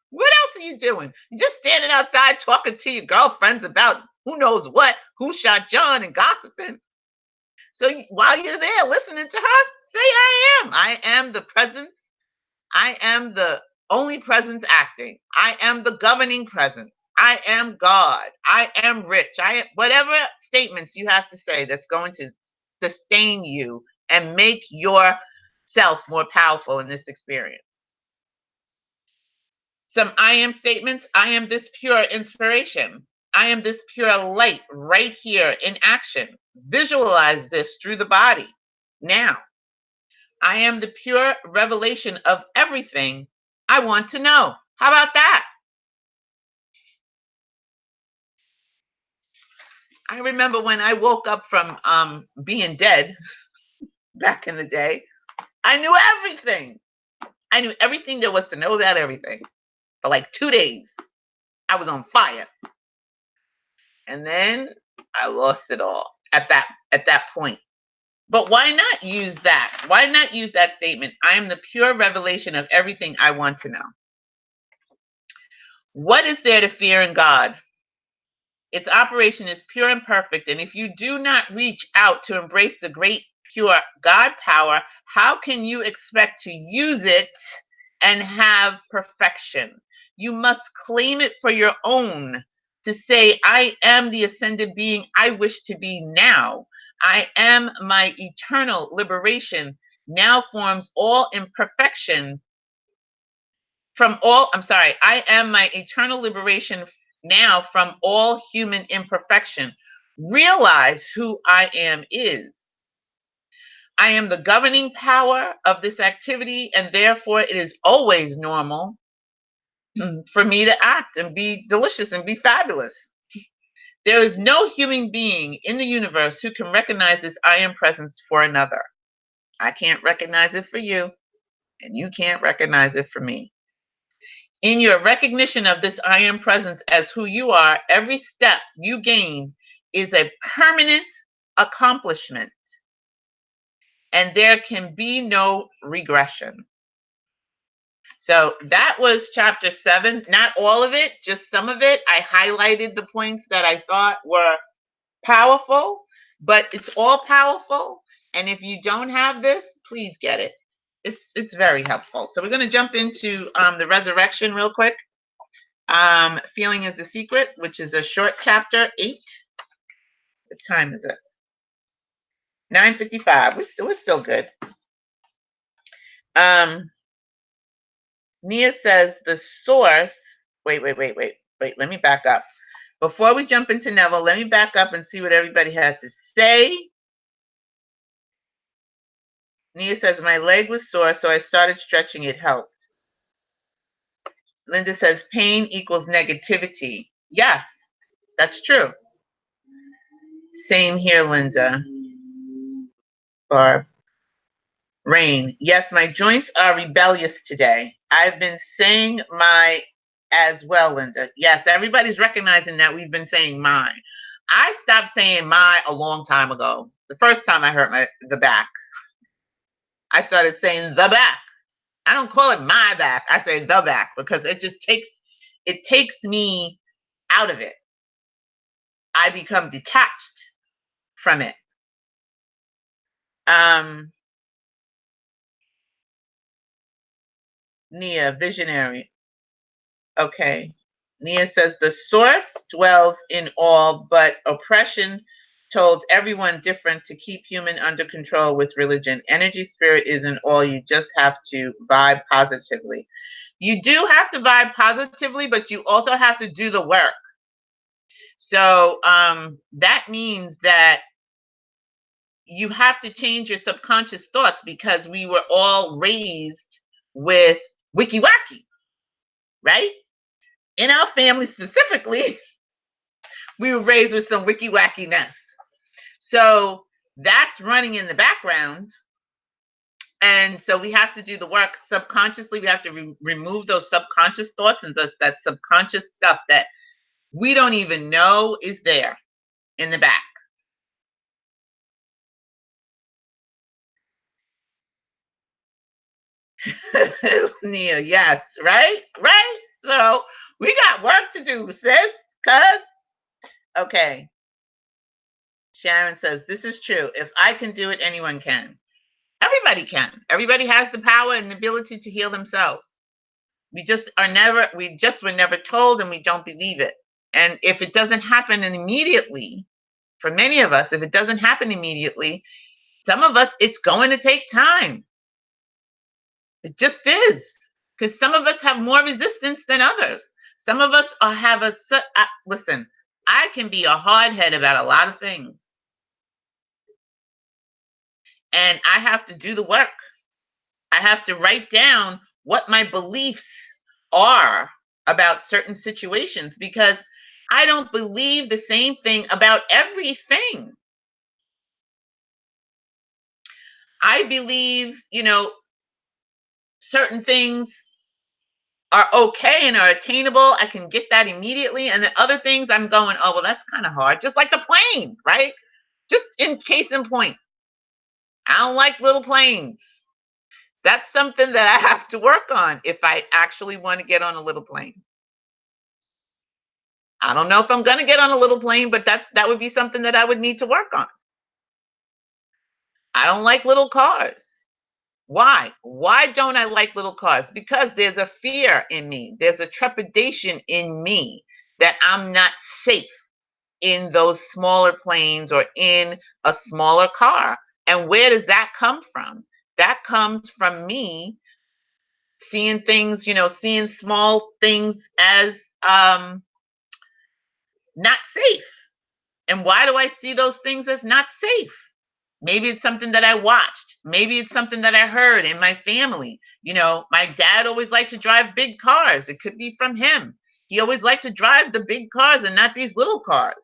What else are you doing? You're just standing outside talking to your girlfriends about who knows what, who shot John, and gossiping. So while you're there listening to her, say I am. I am the presence. I am the only presence acting. I am the governing presence. I am God. I am rich. I am whatever statements you have to say that's going to sustain you and make yourself more powerful in this experience. Some I am statements. I am this pure inspiration. I am this pure light right here in action. Visualize this through the body now. I am the pure revelation of everything I want to know. How about that? I remember when I woke up from being dead back in the day, I knew everything. I knew everything there was to know about everything. For like 2 days, I was on fire. And then I lost it all at that point. But why not use that? Why not use that statement? I am the pure revelation of everything I want to know. What is there to fear in God? Its operation is pure and perfect, and if you do not reach out to embrace the great pure God power, how can you expect to use it and have perfection? You must claim it for your own, to say, I am the ascended being I wish to be now. I am my eternal liberation, now forms all imperfection from all, I am my eternal liberation now from all human imperfection. Realize who I am is. I am the governing power of this activity, and therefore it is always normal for me to act and be delicious and be fabulous. There is no human being in the universe who can recognize this I am presence for another. I can't recognize it for you, and you can't recognize it for me. In your recognition of this I am presence as who you are, every step you gain is a permanent accomplishment, and there can be no regression. So that was chapter 7. Not all of it, just some of it. I highlighted the points that I thought were powerful, but it's all powerful. And if you don't have this, please get it. It's very helpful. So we're going to jump into the resurrection real quick. Feeling is the secret, which is a short chapter 8. What time is it? 9:55. We're still good. Nia says the source. Wait. Let me back up. Before we jump into Neville, let me back up and see what everybody has to say. Nia says my leg was sore, so I started stretching. It helped. Linda says pain equals negativity. Yes, that's true. Same here, Linda. Barb. Rain. Yes, my joints are rebellious today. I've been saying my as well, Linda. Yes, everybody's recognizing that we've been saying my. I stopped saying my a long time ago. The first time I hurt the back, I started saying the back. I don't call it my back. I say the back because it takes me out of it. I become detached from it. Nia, visionary. Okay. Nia says the source dwells in all, but oppression told everyone different to keep human under control with religion. Energy spirit is in all. You just have to vibe positively. You do have to vibe positively, but you also have to do the work. So that means that you have to change your subconscious thoughts, because we were all raised with wiki wacky, right? In our family specifically, we were raised with some wiki wackiness. So that's running in the background. And so we have to do the work subconsciously. We have to remove those subconscious thoughts and that subconscious stuff that we don't even know is there in the back. Nia, yes, right? Right? So we got work to do, sis, cuz. Okay. Sharon says, this is true. If I can do it, anyone can. Everybody can. Everybody has the power and the ability to heal themselves. We just were never told, and we don't believe it. And if it doesn't happen immediately, for many of us, if it doesn't happen immediately, some of us, it's going to take time. It just is. Because some of us have more resistance than others. Some of us listen, I can be a hardhead about a lot of things. And I have to do the work. I have to write down what my beliefs are about certain situations, because I don't believe the same thing about everything. I believe, certain things are okay and are attainable. I can get that immediately. And then other things I'm going, oh, well, that's kind of hard. Just like the plane, right? Just in case in point. I don't like little planes. That's something that I have to work on if I actually want to get on a little plane. I don't know if I'm going to get on a little plane, but that would be something that I would need to work on. I don't like little cars. Why? Why don't I like little cars? Because there's a fear in me. There's a trepidation in me that I'm not safe in those smaller planes or in a smaller car. And where does that come from? That comes from me seeing things, seeing small things as not safe. And why do I see those things as not safe? Maybe it's something that I watched. Maybe it's something that I heard in my family. My dad always liked to drive big cars. It could be from him. He always liked to drive the big cars and not these little cars.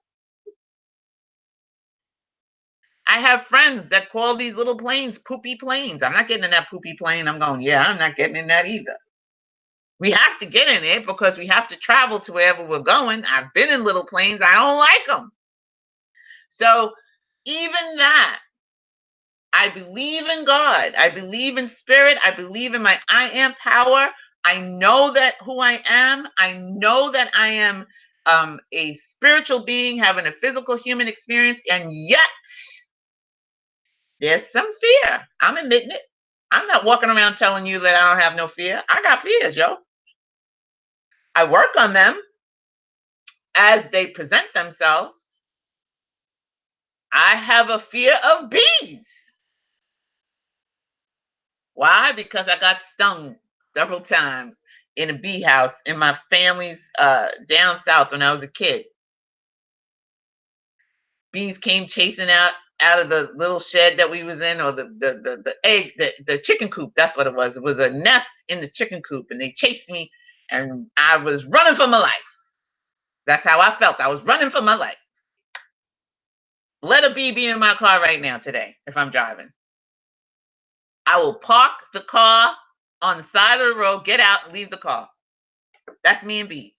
I have friends that call these little planes poopy planes. I'm not getting in that poopy plane. I'm going, yeah, I'm not getting in that either. We have to get in it because we have to travel to wherever we're going. I've been in little planes. I don't like them. So even that, I believe in God. I believe in spirit. I believe in my I am power. I know that who I am. I know that I am a spiritual being having a physical human experience. And yet, there's some fear. I'm admitting it. I'm not walking around telling you that I don't have no fear. I got fears, yo. I work on them as they present themselves. I have a fear of bees. Why? Because I got stung several times in a bee house in my family's down south when I was a kid. Bees came chasing out of the little shed that we was in, or the egg, the chicken coop. That's what it was. It was a nest in the chicken coop, and they chased me, and I was running for my life. That's how I felt. I was running for my life. Let a bee be in my car right now today if I'm driving. I will park the car on the side of the road, get out, and leave the car. That's me and bees.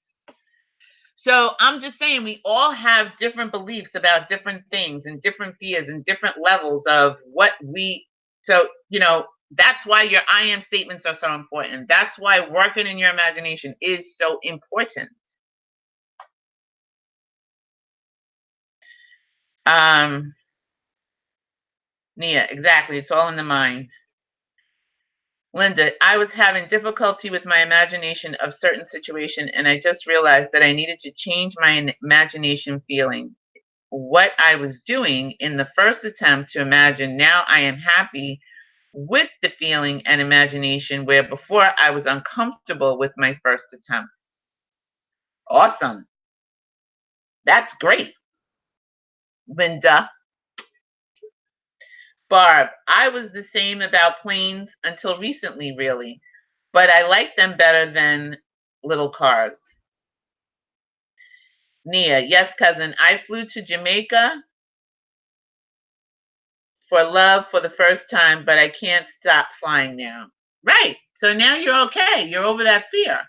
So I'm just saying we all have different beliefs about different things and different fears and different levels of that's why your I am statements are so important. That's why working in your imagination is so important. Um, Nia, exactly. It's all in the mind. Linda, I was having difficulty with my imagination of certain situation, and I just realized that I needed to change my imagination feeling. What I was doing in the first attempt to imagine, now I am happy with the feeling and imagination, where before I was uncomfortable with my first attempt. Awesome. That's great, Linda. Barb, I was the same about planes until recently, really, but I like them better than little cars. Nia, yes, cousin, I flew to Jamaica for love for the first time, but I can't stop flying now. Right. So now you're okay. You're over that fear.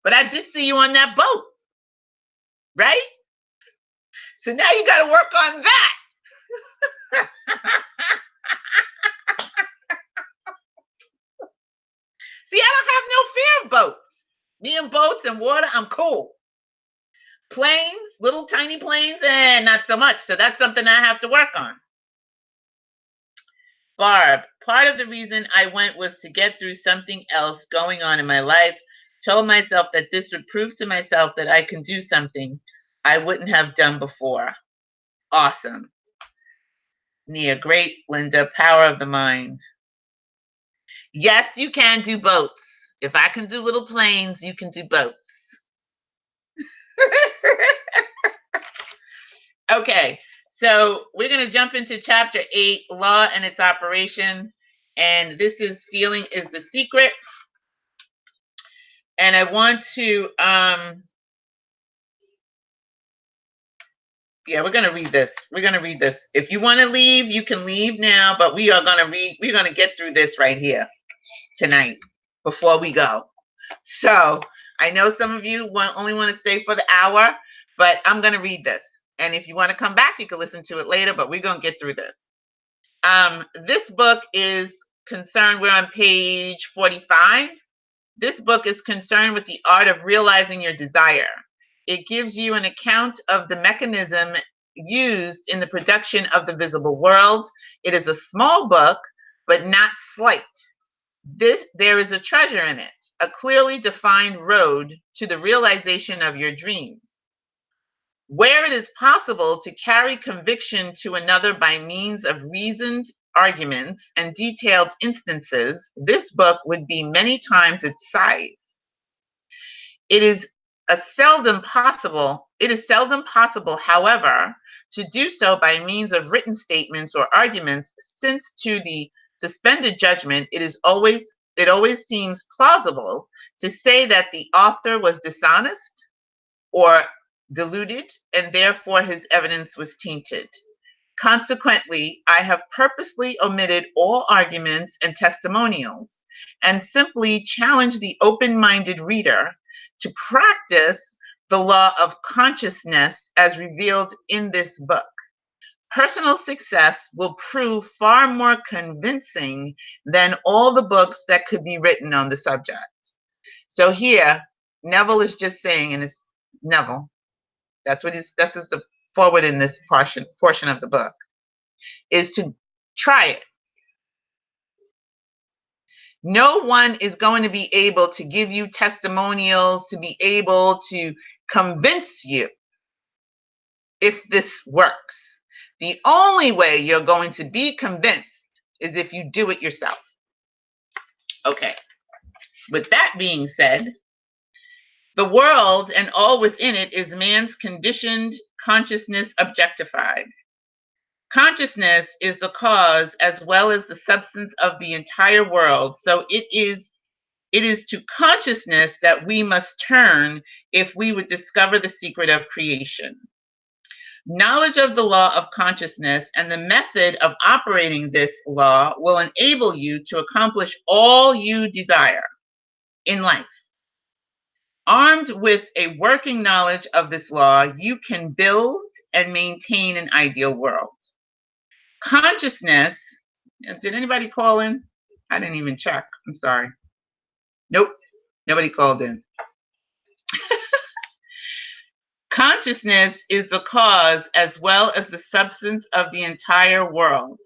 But I did see you on that boat, right? So now you got to work on that. See, I don't have no fear of boats. Me and boats and water, I'm cool. Planes, little tiny planes, not so much. So that's something I have to work on. Barb, part of the reason I went was to get through something else going on in my life. Told myself that this would prove to myself that I can do something I wouldn't have done before. Awesome. Nia, great. Linda, power of the mind. Yes, you can do boats. If I can do little planes, you can do boats. Okay, so we're going to jump into chapter 8, Law and its Operation. And this is Feeling is the Secret. And I want to, we're going to read this. We're going to read this. If you want to leave, you can leave now, but we are going to read, we're going to get through this right here tonight before we go. So I know some of you only want to stay for the hour, but I'm going to read this. And if you want to come back, you can listen to it later, but we're going to get through this. This book is concerned, we're on page 45. This book is concerned with the art of realizing your desire. It gives you an account of the mechanism used in the production of the visible world. It is a small book, but not slight. There is a treasure in it, a clearly defined road to the realization of your dreams. Where it is possible to carry conviction to another by means of reasoned arguments and detailed instances, this book would be many times its size. It is seldom possible, however, to do so by means of written statements or arguments, since to the suspended judgment, it always seems plausible to say that the author was dishonest or deluded, and therefore his evidence was tainted. Consequently, I have purposely omitted all arguments and testimonials, and simply challenged the open-minded reader to practice the law of consciousness as revealed in this book. Personal success will prove far more convincing than all the books that could be written on the subject. So here, Neville is just saying, and it's Neville, this is the forward in this portion of the book, is to try it. No one is going to be able to give you testimonials to be able to convince you if this works. The only way you're going to be convinced is if you do it yourself. Okay. With that being said, the world and all within it is man's conditioned consciousness objectified. Consciousness is the cause as well as the substance of the entire world. So it is to consciousness that we must turn if we would discover the secret of creation. Knowledge of the law of consciousness and the method of operating this law will enable you to accomplish all you desire in life. Armed with a working knowledge of this law, you can build and maintain an ideal world. Consciousness, did anybody call in? I didn't even check. I'm sorry. Nope, nobody called in. Consciousness is the cause as well as the substance of the entire world.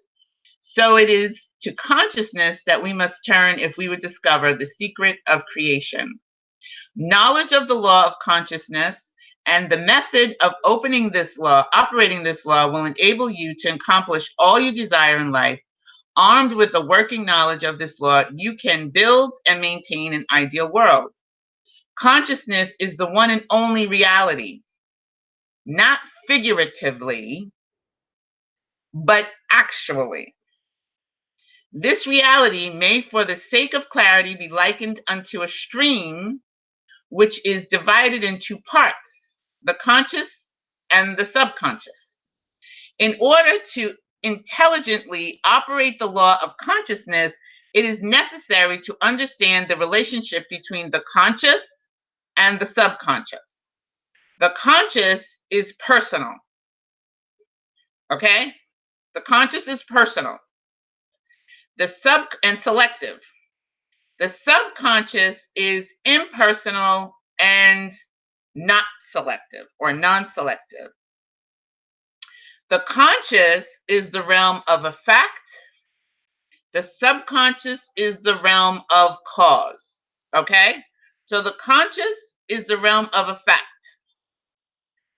So it is to consciousness that we must turn if we would discover the secret of creation. Knowledge of the law of consciousness and the method of operating this law will enable you to accomplish all you desire in life. Armed with a working knowledge of this law, you can build and maintain an ideal world. Consciousness is the one and only reality, not figuratively, but actually. This reality may, for the sake of clarity, be likened unto a stream which is divided in two parts, the conscious and the subconscious. In order to intelligently operate the law of consciousness, it is necessary to understand the relationship between the conscious and the subconscious. The conscious is personal, okay? The conscious is personal. And selective. The subconscious is impersonal and not selective or non-selective. The conscious is the realm of effect. The subconscious is the realm of cause. Okay? So the conscious is the realm of effect.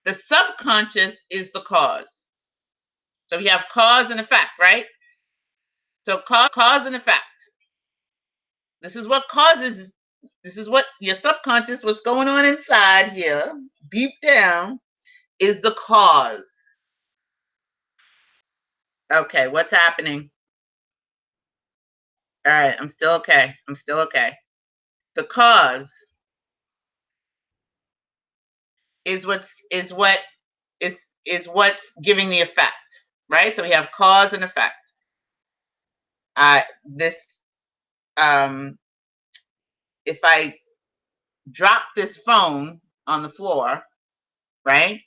The subconscious is the cause. So we have cause and effect, right? So cause and effect. This is what causes, this is what your subconscious, what's going on inside here, deep down, is the cause. Okay, what's happening? All right, I'm still okay. I'm still okay. The cause is what's giving the effect, right? So we have cause and effect. This if I drop this phone on the floor, right?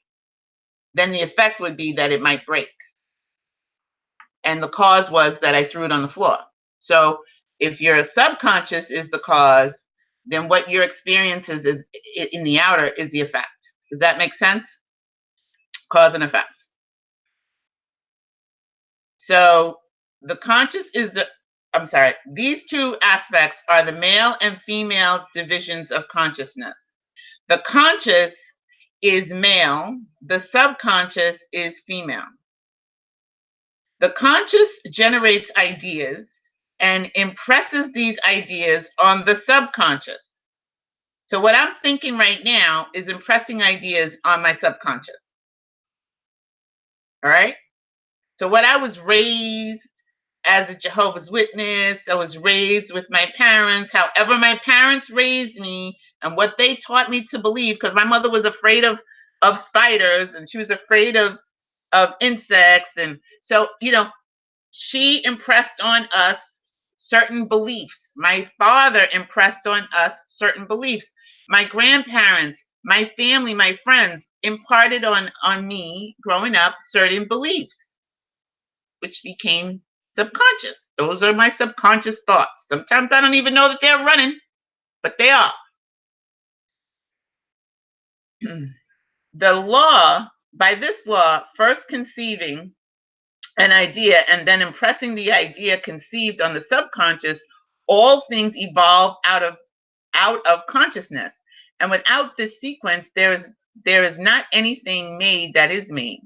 Then the effect would be that it might break. And the cause was that I threw it on the floor. So if your subconscious is the cause, then what your experience is in the outer is the effect. Does that make sense? Cause and effect. So the conscious is these two aspects are the male and female divisions of consciousness. The conscious is male, the subconscious is female. The conscious generates ideas and impresses these ideas on the subconscious. So what I'm thinking right now is impressing ideas on my subconscious. All right? So what I was raised as a Jehovah's Witness, I was raised with my parents, however my parents raised me and what they taught me to believe, because my mother was afraid of spiders and she was afraid of insects. And so, she impressed on us certain beliefs. My father impressed on us certain beliefs. My grandparents, my family, my friends imparted on me growing up certain beliefs, which became subconscious. Those are my subconscious thoughts. Sometimes I don't even know that they're running, but they are. By this law, first conceiving an idea and then impressing the idea conceived on the subconscious, all things evolve out of consciousness. And without this sequence, there is not anything made that is made.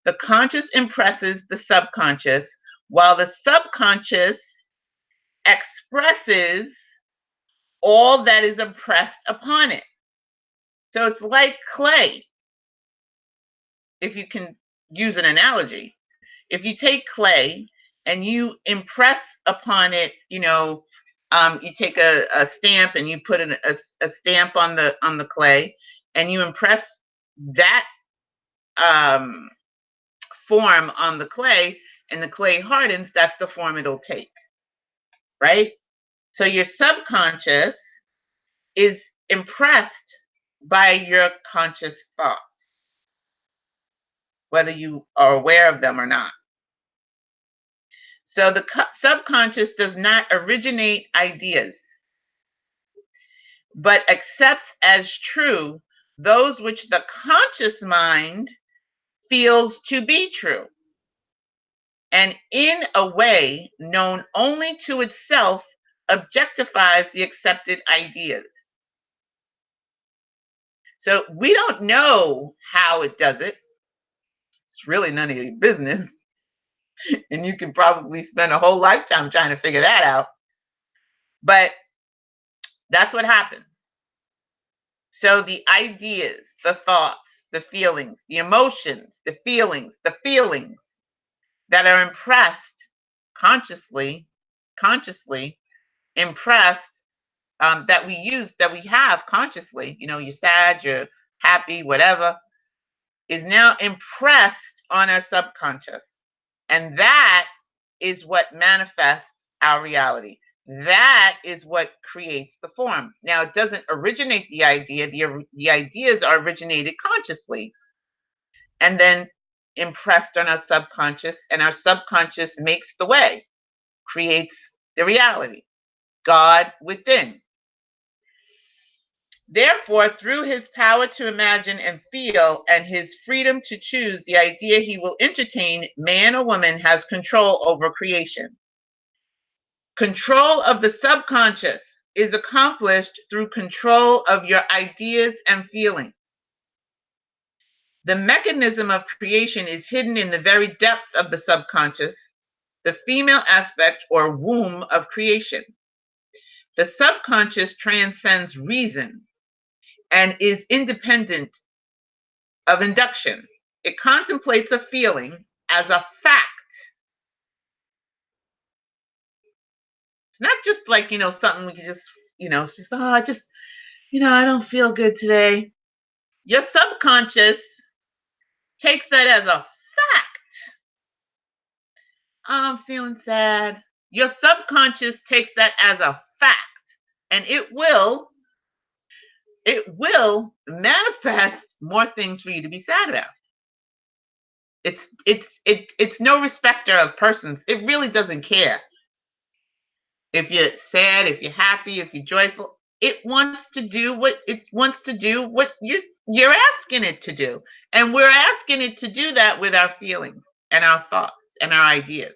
The conscious impresses the subconscious, while the subconscious expresses all that is impressed upon it. So it's like clay, if you can use an analogy. If you take clay and you impress upon it, you take a stamp and you put a stamp on the clay, and you impress that form on the clay, and the clay hardens, that's the form it'll take, right? So your subconscious is impressed by your conscious thoughts, whether you are aware of them or not. So the subconscious does not originate ideas, but accepts as true those which the conscious mind feels to be true. and in a way known only to itself objectifies the accepted ideas. So we don't know how it does it. It's really none of your business. And you can probably spend a whole lifetime trying to figure that out. But that's what happens. So the ideas, the thoughts, the feelings, the emotions, the feelings that are impressed consciously impressed, that we have consciously, you're sad, you're happy, whatever, is now impressed on our subconscious. And that is what manifests our reality. That is what creates the form. Now, it doesn't originate the idea. The ideas are originated consciously and then impressed on our subconscious, and our subconscious makes the way, creates the reality. God within. Therefore, through his power to imagine and feel and his freedom to choose the idea he will entertain, man or woman has control over creation. Control of the subconscious is accomplished through control of your ideas and feelings. The mechanism of creation is hidden in the very depth of the subconscious, the female aspect or womb of creation. The subconscious transcends reason and is independent of induction. It contemplates a feeling as a fact. It's not just like, something we can just, it's just, I don't feel good today. Your subconscious takes that as a fact. I'm feeling sad. Your subconscious takes that as a fact, and it will manifest more things for you to be sad about. It's no respecter of persons. It really doesn't care if you're sad, if you're happy, if you're joyful. It wants to do what you're asking it to do. And we're asking it to do that with our feelings and our thoughts and our ideas.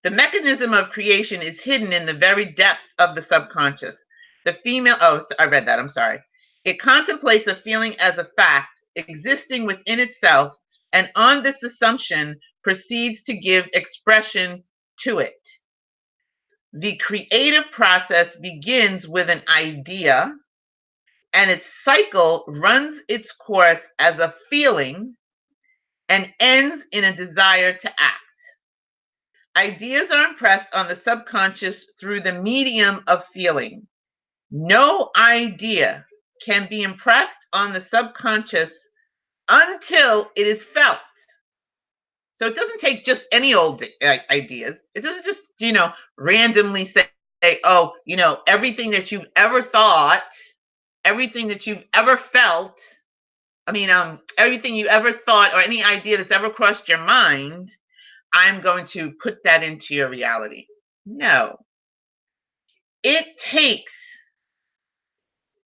The mechanism of creation is hidden in the very depth of the subconscious. The female, I read that, I'm sorry. It contemplates a feeling as a fact, existing within itself, and on this assumption proceeds to give expression to it. The creative process begins with an idea, and its cycle runs its course as a feeling and ends in a desire to act. Ideas are impressed on the subconscious through the medium of feeling. No idea can be impressed on the subconscious until it is felt. So it doesn't take just any old ideas. It doesn't just, randomly say, oh, everything that you've ever thought, everything that you've ever felt, everything you ever thought or any idea that's ever crossed your mind, I'm going to put that into your reality. No. It takes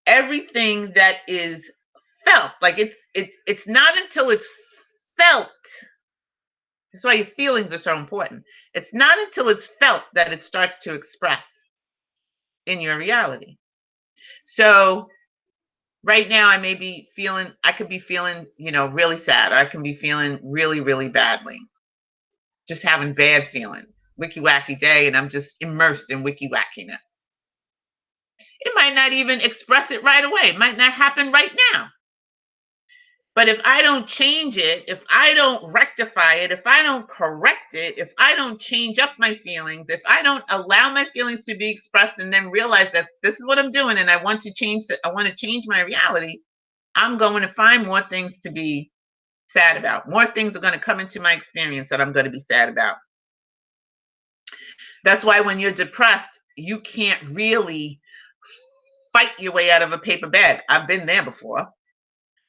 everything that is felt. Like it's not until it's felt. That's why your feelings are so important. It's not until it's felt that it starts to express in your reality. So right now I could be feeling, really sad. Or I can be feeling really, really badly. Just having bad feelings. Wicky wacky day, and I'm just immersed in wicky wackiness. It might not even express it right away. It might not happen right now. But if I don't change it, if I don't rectify it, if I don't correct it, if I don't change up my feelings, if I don't allow my feelings to be expressed and then realize that this is what I'm doing and I want to change my reality, I'm going to find more things to be sad about. More things are going to come into my experience that I'm going to be sad about. That's why when you're depressed, you can't really fight your way out of a paper bag. I've been there before.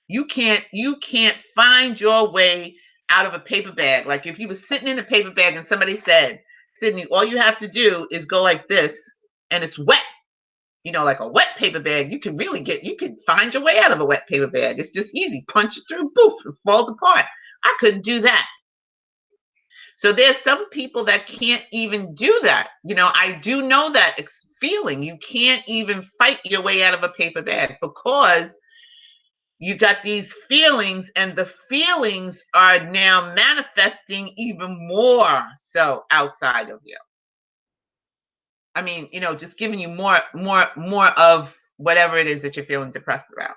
You can't find your way out of a paper bag. Like if you were sitting in a paper bag and somebody said, Sydney, all you have to do is go like this and it's wet. Like a wet paper bag, you can find your way out of a wet paper bag. It's just easy. Punch it through, poof, it falls apart. I couldn't do that. So there's some people that can't even do that. I do know that feeling. You can't even fight your way out of a paper bag because you got these feelings, and the feelings are now manifesting even more so outside of you. I mean, just giving you more of whatever it is that you're feeling depressed about.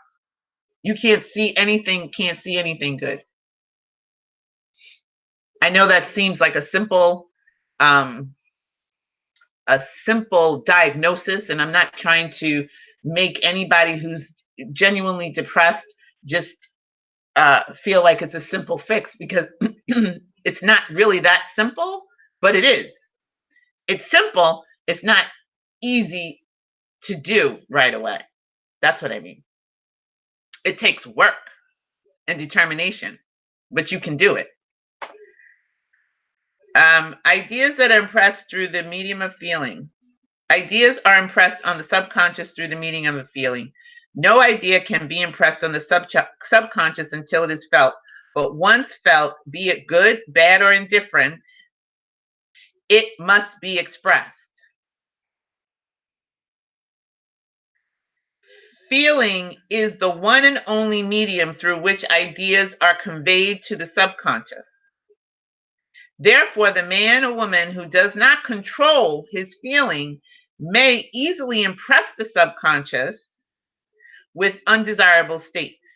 You can't see anything good. I know that seems like um, a simple diagnosis, and I'm not trying to make anybody who's genuinely depressed just feel like it's a simple fix, because it's not really that simple, but it is. It's simple. It's not easy to do right away. That's what I mean. It takes work and determination, but you can do it. Ideas that are impressed through the medium of feeling. Ideas are impressed on the subconscious through the medium of feeling. No idea can be impressed on the subconscious until it is felt. But once felt, be it good, bad, or indifferent, it must be expressed. Feeling is the one and only medium through which ideas are conveyed to the subconscious. Therefore, the man or woman who does not control his feeling may easily impress the subconscious with undesirable states.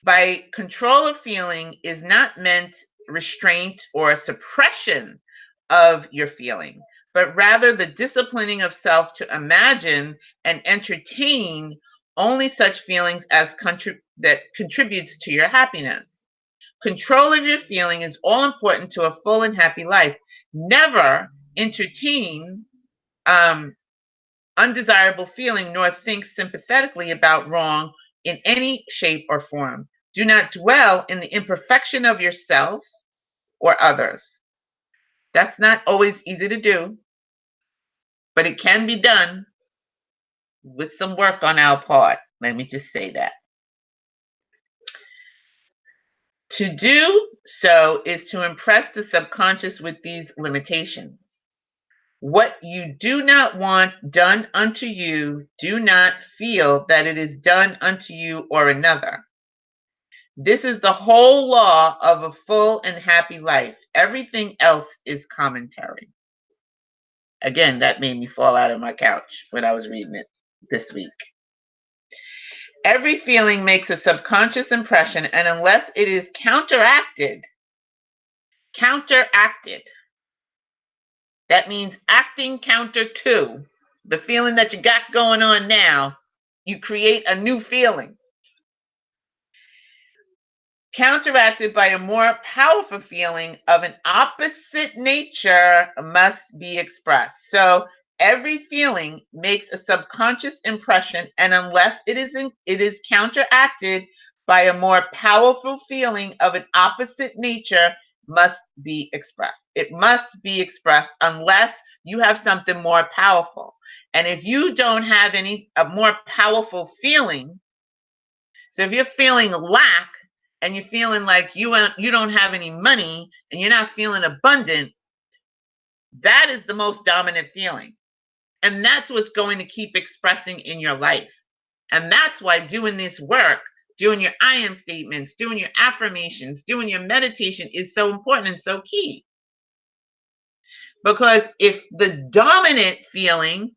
By control of feeling is not meant restraint or suppression of your feeling, but rather the disciplining of self to imagine and entertain only such feelings as that contributes to your happiness. Control of your feeling is all important to a full and happy life. Never entertain undesirable feeling, nor think sympathetically about wrong in any shape or form. Do not dwell in the imperfection of yourself or others. That's not always easy to do, but it can be done with some work on our part. Let me just say that. To do so is to impress the subconscious with these limitations. What you do not want done unto you, do not feel that it is done unto you or another. This is the whole law of a full and happy life. Everything else is commentary. Again, that made me fall out of my couch when I was reading it this week. Every feeling makes a subconscious impression, and unless it is counteracted, that means acting counter to the feeling that you got going on now, you create a new feeling. Counteracted by a more powerful feeling of an opposite nature must be expressed. So every feeling makes a subconscious impression, and unless it is counteracted by a more powerful feeling of an opposite nature must be expressed. It must be expressed unless you have something more powerful. And if you don't have a more powerful feeling, so if you're feeling lack, and you're feeling like you don't have any money, and you're not feeling abundant, that is the most dominant feeling. And that's what's going to keep expressing in your life. And that's why doing this work, doing your I am statements, doing your affirmations, doing your meditation is so important and so key. Because if the dominant feeling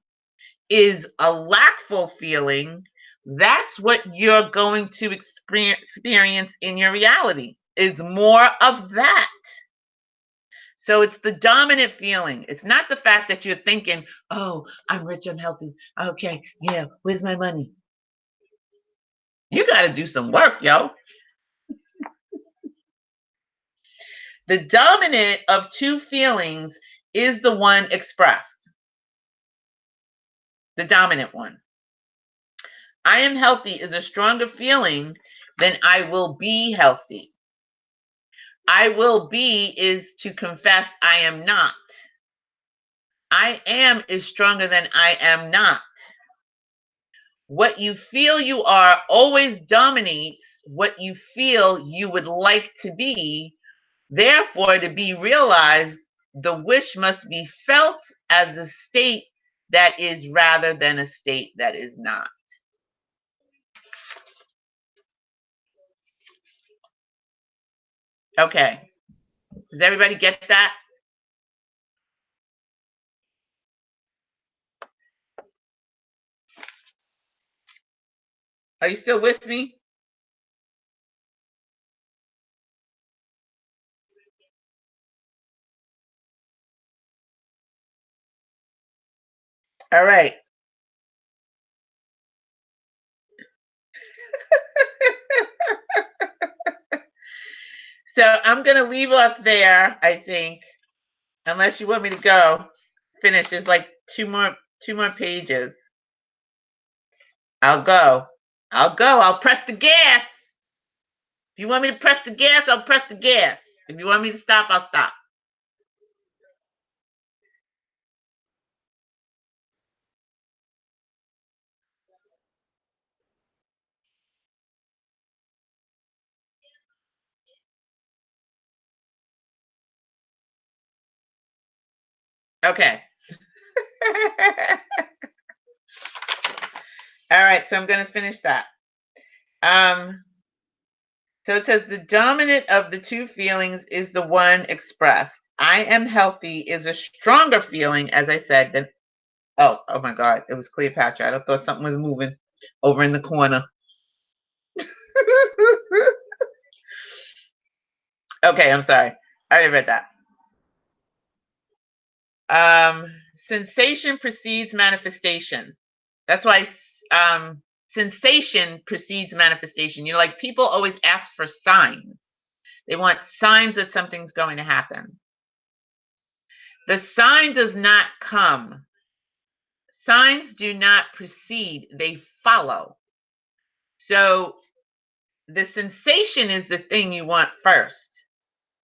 is a lackful feeling, that's what you're going to experience in your reality, is more of that. So it's the dominant feeling. It's not the fact that you're thinking, oh, I'm rich, I'm healthy. Okay, yeah, where's my money? You got to do some work, yo. The dominant of two feelings is the one expressed. The dominant one. I am healthy is a stronger feeling than I will be healthy. I will be is to confess I am not. I am is stronger than I am not. What you feel you are always dominates what you feel you would like to be, Therefore, to be realized, the wish must be felt as a state that is rather than a state that is not. Okay. Does everybody get that? Are you still with me? All right. So I'm going to leave off there, I think, unless you want me to go finish. There's like two more pages. I'll go. I'll go. I'll press the gas. If you want me to press the gas, I'll press the gas. If you want me to stop, I'll stop. Okay. All right, so I'm going to finish that. So it says the dominant of the two feelings is the one expressed. I am healthy is a stronger feeling, as I said, than oh my God, it was Cleopatra. I thought something was moving over in the corner. Okay, I'm sorry. I already read that. Sensation precedes manifestation. That's why sensation precedes manifestation. You know, like people always ask for signs. They want signs that something's going to happen. The sign does not come. Signs do not precede, they follow. So the sensation is the thing you want first,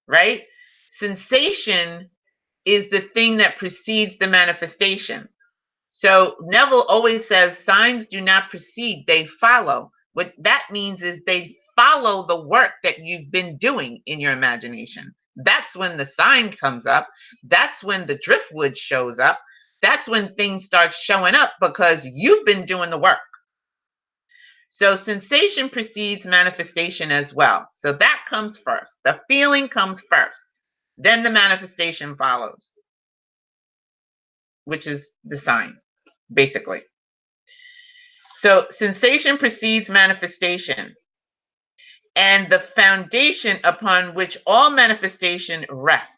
right? Sensation is the thing that precedes the manifestation. So Neville always says signs do not precede, they follow. What that means is they follow the work that you've been doing in your imagination. That's when the sign comes up. That's when the driftwood shows up. That's when things start showing up because you've been doing the work. So sensation precedes manifestation as well. So that comes first. The feeling comes first. Then the manifestation follows, which is the sign, basically. So sensation precedes manifestation, and the foundation upon which all manifestation rests.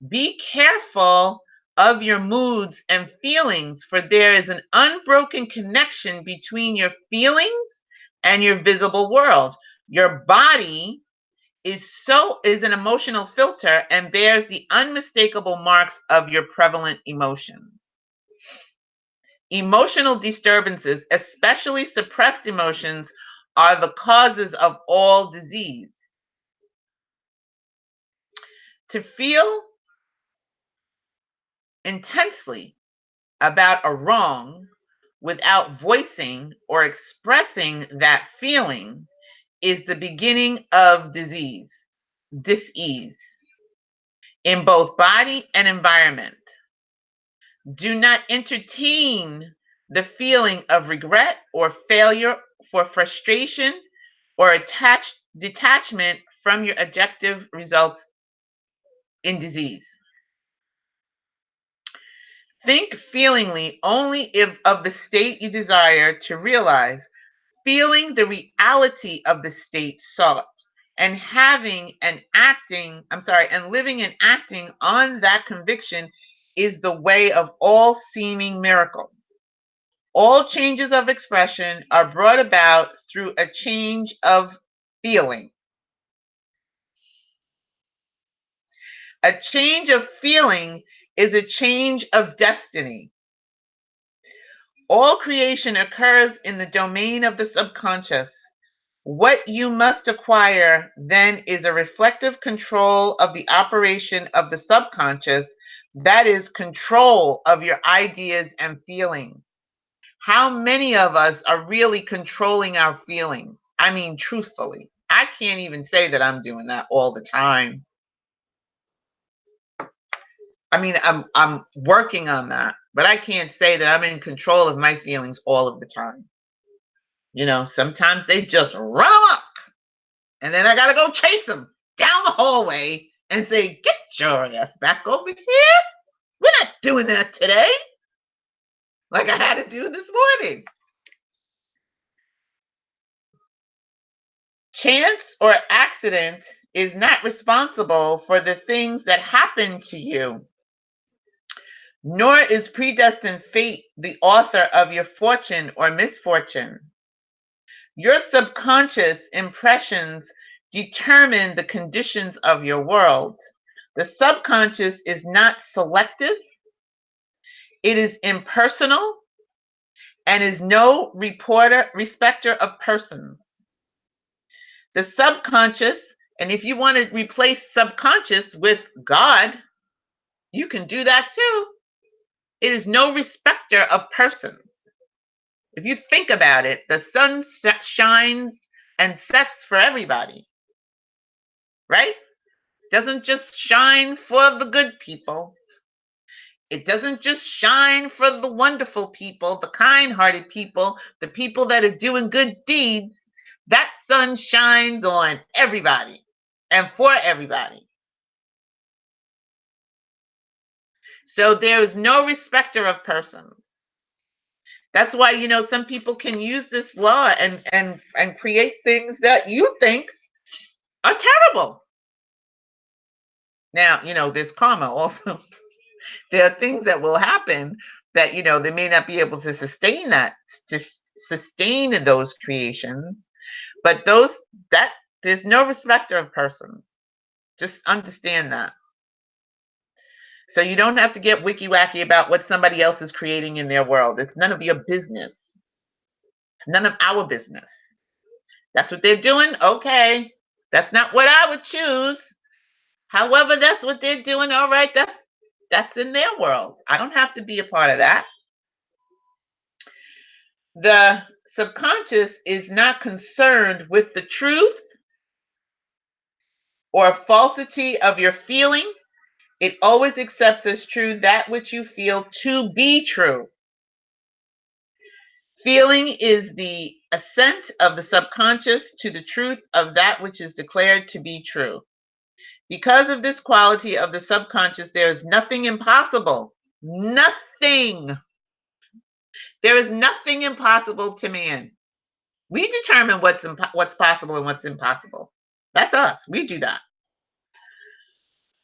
Be careful of your moods and feelings, for there is an unbroken connection between your feelings and your visible world. Your body is an emotional filter and bears the unmistakable marks of your prevalent emotions. Emotional disturbances, especially suppressed emotions, are the causes of all disease. To feel intensely about a wrong without voicing or expressing that feeling is the beginning of disease in both body and environment. Do not entertain the feeling of regret or failure, for frustration or detachment from your objective results in disease. Think feelingly only if of the state you desire to realize, feeling the reality of the state sought, and living and acting on that conviction is the way of all seeming miracles. All changes of expression are brought about through a change of feeling. A change of feeling is a change of destiny. All creation occurs in the domain of the subconscious. What you must acquire then is a reflective control of the operation of the subconscious, that is, control of your ideas and feelings. How many of us are really controlling our feelings? I mean, truthfully, I can't even say that I'm doing that all the time. I mean, I'm working on that, but I can't say that I'm in control of my feelings all of the time. Sometimes they just run amok, and then I gotta go chase them down the hallway and say, "Get your ass back over here. We're not doing that today," like I had to do this morning. Chance or accident is not responsible for the things that happen to you, nor is predestined fate the author of your fortune or misfortune. Your subconscious impressions determine the conditions of your world. The subconscious is not selective, it is impersonal, and is no respecter of persons. The subconscious, and if you want to replace subconscious with God, you can do that too. It is no respecter of persons. If you think about it, the sun shines and sets for everybody, right? Doesn't just shine for the good people. It doesn't just shine for the wonderful people, the kind-hearted people, the people that are doing good deeds. That sun shines on everybody and for everybody. So there is no respecter of persons. That's why, some people can use this law and create things that you think are terrible. Now, there's karma also. There are things that will happen that, they may not be able to sustain those creations, but there's no respecter of persons. Just understand that. So you don't have to get wicky-wacky about what somebody else is creating in their world. It's none of your business. It's none of our business. That's what they're doing? Okay. That's not what I would choose. However, that's what they're doing. All right, that's in their world. I don't have to be a part of that. The subconscious is not concerned with the truth or falsity of your feeling. It always accepts as true that which you feel to be true. Feeling is the assent of the subconscious to the truth of that which is declared to be true. Because of this quality of the subconscious, there is nothing impossible. Nothing. There is nothing impossible to man. We determine what's possible and what's impossible. That's us. We do that.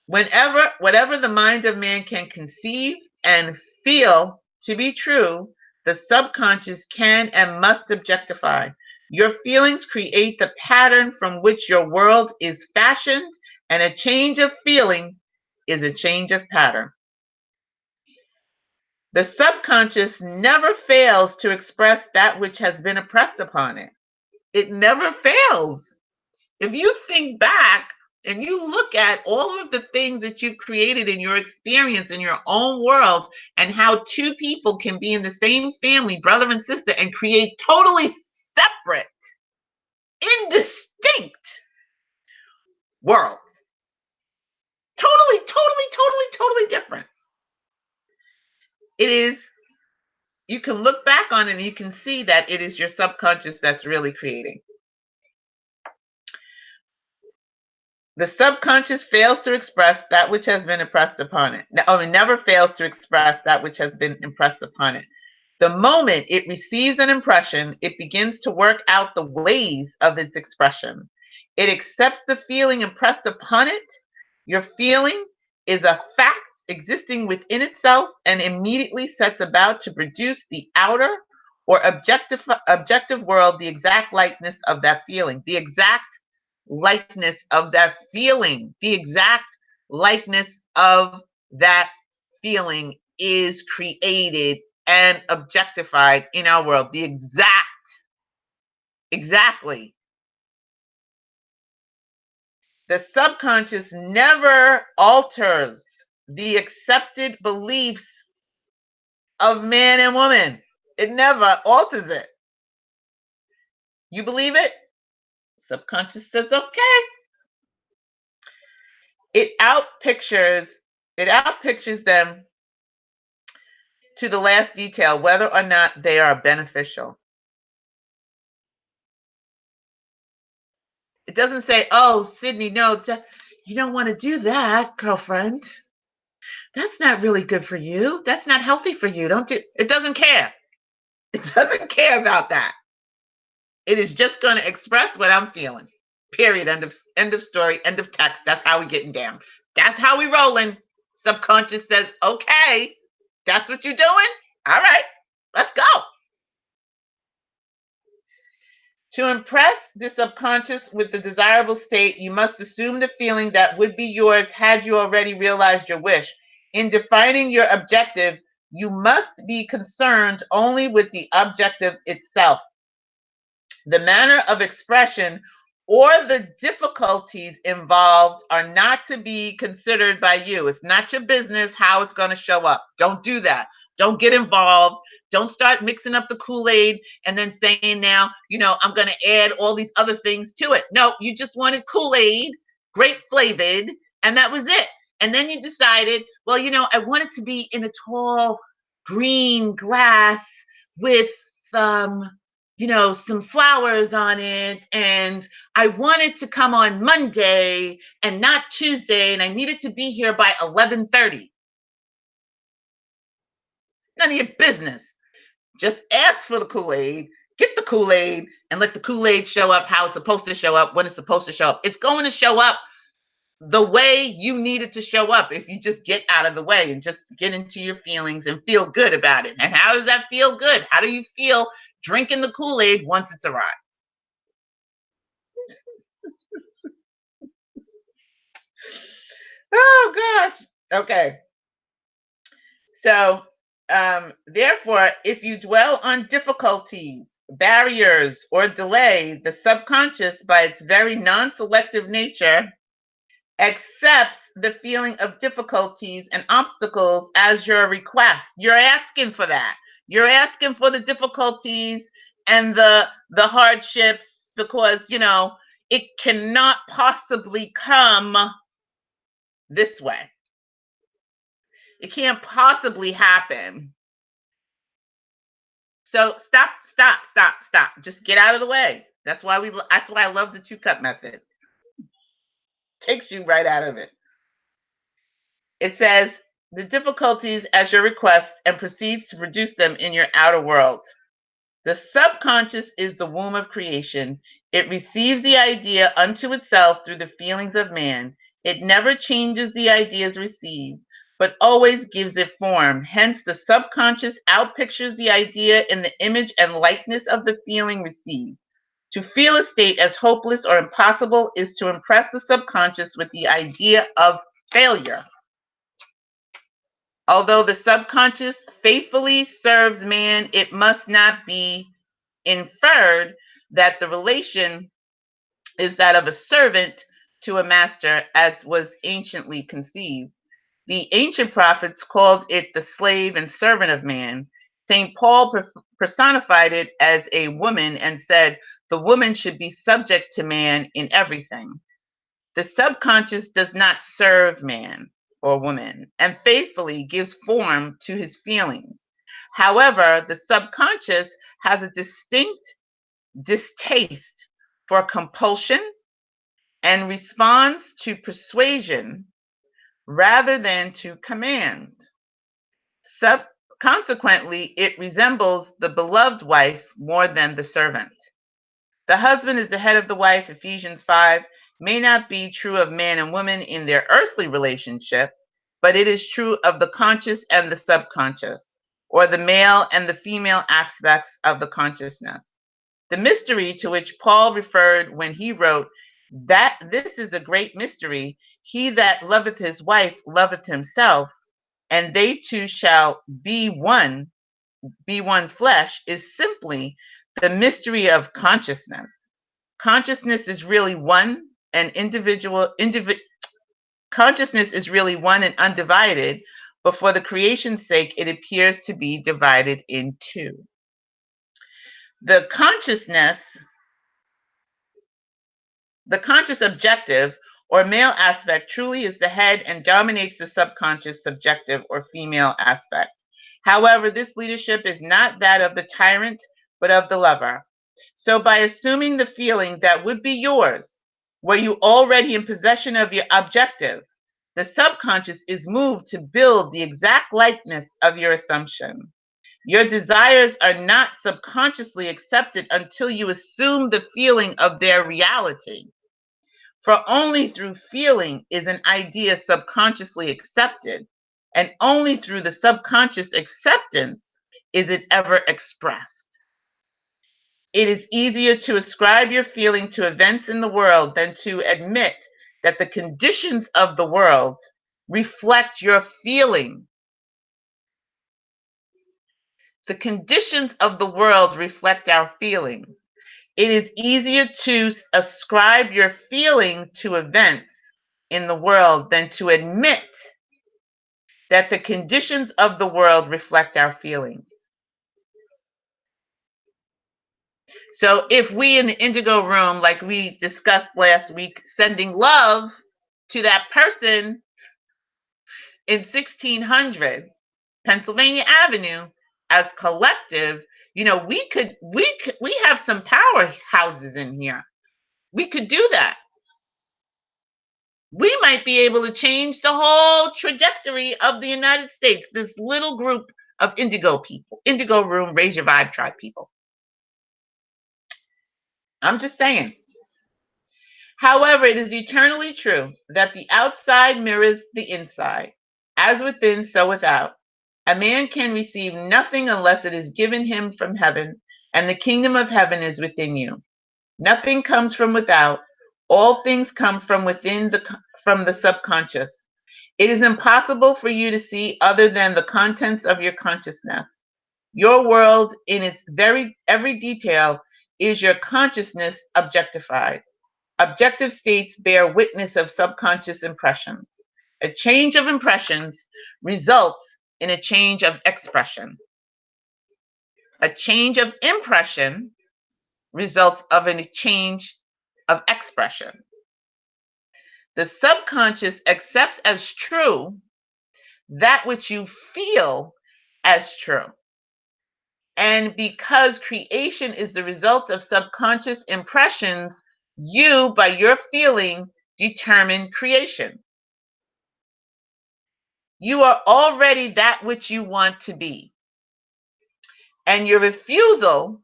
Whatever the mind of man can conceive and feel to be true, the subconscious can and must objectify. Your feelings create the pattern from which your world is fashioned, and a change of feeling is a change of pattern. The subconscious never fails to express that which has been impressed upon it. It never fails. If you think back and you look at all of the things that you've created in your experience in your own world, and how two people can be in the same family, brother and sister, and create totally separate, indistinct worlds. Totally different. You can look back on it and you can see that it is your subconscious that's really creating. The subconscious fails to express that which has been impressed upon it. It never fails to express that which has been impressed upon it. The moment it receives an impression, it begins to work out the ways of its expression. It accepts the feeling impressed upon it. Your feeling is a fact existing within itself and immediately sets about to produce the outer or objective world, the exact likeness of that feeling. The exact likeness of that feeling. The exact likeness of that feeling is created and objectified in our world. Exactly. The subconscious never alters the accepted beliefs of man and woman. It never alters it. You believe it? Subconscious says, okay. It outpictures It outpictures them to the last detail, whether or not they are beneficial. It doesn't say, oh, Sydney, no, you don't want to do that, girlfriend. That's not really good for you. That's not healthy for you. Don't do it. Doesn't care. It doesn't care about that. It is just going to express what I'm feeling. Period. End of story. End of text. That's how we getting down. That's how we rolling. Subconscious says, okay, that's what you're doing. All right, let's go. To impress the subconscious with the desirable state, you must assume the feeling that would be yours had you already realized your wish. In defining your objective, you must be concerned only with the objective itself. The manner of expression or the difficulties involved are not to be considered by you. It's not your business how it's going to show up. Don't do that. Don't get involved. Don't start mixing up the Kool-Aid and then saying now, I'm going to add all these other things to it. No, you just wanted Kool-Aid, grape flavored, and that was it. And then you decided, well, I want it to be in a tall green glass with some flowers on it, and I want it to come on Monday and not Tuesday, and I need it to be here by 11:30. None of your business. Just ask for the Kool-Aid, get the Kool-Aid, and let the Kool-Aid show up how it's supposed to show up when it's supposed to show up. It's going to show up the way you need it to show up if you just get out of the way and just get into your feelings and feel good about it. And how does that feel good? How do you feel drinking the Kool-Aid once it's arrived? Oh gosh. Okay. So, therefore, if you dwell on difficulties, barriers, or delay, the subconscious, by its very non-selective nature, accepts the feeling of difficulties and obstacles as your request. You're asking for that. You're asking for the difficulties and the hardships because, it cannot possibly come this way. It can't possibly happen. So stop. Just get out of the way. That's why I love the 2-cup method. Takes you right out of it. It says the difficulties as your request and proceeds to produce them in your outer world. The subconscious is the womb of creation. It receives the idea unto itself through the feelings of man. It never changes the ideas received, but always gives it form. Hence, the subconscious outpictures the idea in the image and likeness of the feeling received. To feel a state as hopeless or impossible is to impress the subconscious with the idea of failure. Although the subconscious faithfully serves man, it must not be inferred that the relation is that of a servant to a master, as was anciently conceived. The ancient prophets called it the slave and servant of man. St. Paul personified it as a woman and said, the woman should be subject to man in everything. The subconscious does not serve man or woman and faithfully gives form to his feelings. However, the subconscious has a distinct distaste for compulsion and responds to persuasion rather than to command. Consequently, it resembles the beloved wife more than the servant. The husband is the head of the wife, Ephesians 5, may not be true of man and woman in their earthly relationship, but it is true of the conscious and the subconscious, or the male and the female aspects of the consciousness. The mystery to which Paul referred when he wrote that this is a great mystery, he that loveth his wife loveth himself, and they two shall be one flesh, is simply the mystery of consciousness. Consciousness is really one and consciousness is really one and undivided, but for the creation's sake, it appears to be divided in two. The conscious objective or male aspect truly is the head and dominates the subconscious, subjective, or female aspect. However, this leadership is not that of the tyrant, but of the lover. So by assuming the feeling that would be yours, were you already in possession of your objective, the subconscious is moved to build the exact likeness of your assumption. Your desires are not subconsciously accepted until you assume the feeling of their reality. For only through feeling is an idea subconsciously accepted, and only through the subconscious acceptance is it ever expressed. It is easier to ascribe your feeling to events in the world than to admit that the conditions of the world reflect your feeling. The conditions of the world reflect our feelings. It is easier to ascribe your feeling to events in the world than to admit that the conditions of the world reflect our feelings. So if we in the Indigo room, like we discussed last week, sending love to that person in 1600 Pennsylvania Avenue as collective, we have some powerhouses in here. We could do that. We might be able to change the whole trajectory of the United States. This little group of Indigo people, Indigo room, raise your vibe tribe people. I'm just saying. However, it is eternally true that the outside mirrors the inside. As within, so without. A man can receive nothing unless it is given him from heaven, and the kingdom of heaven is within you. Nothing comes from without. All things come from within from the subconscious. It is impossible for you to see other than the contents of your consciousness. Your world in its every detail is your consciousness objectified. Objective states bear witness of subconscious impressions. A change of impressions results in a change of expression. A change of impression results of a change of expression. The subconscious accepts as true that which you feel as true. And because creation is the result of subconscious impressions, you, by your feeling, determine creation. You are already that which you want to be. And your refusal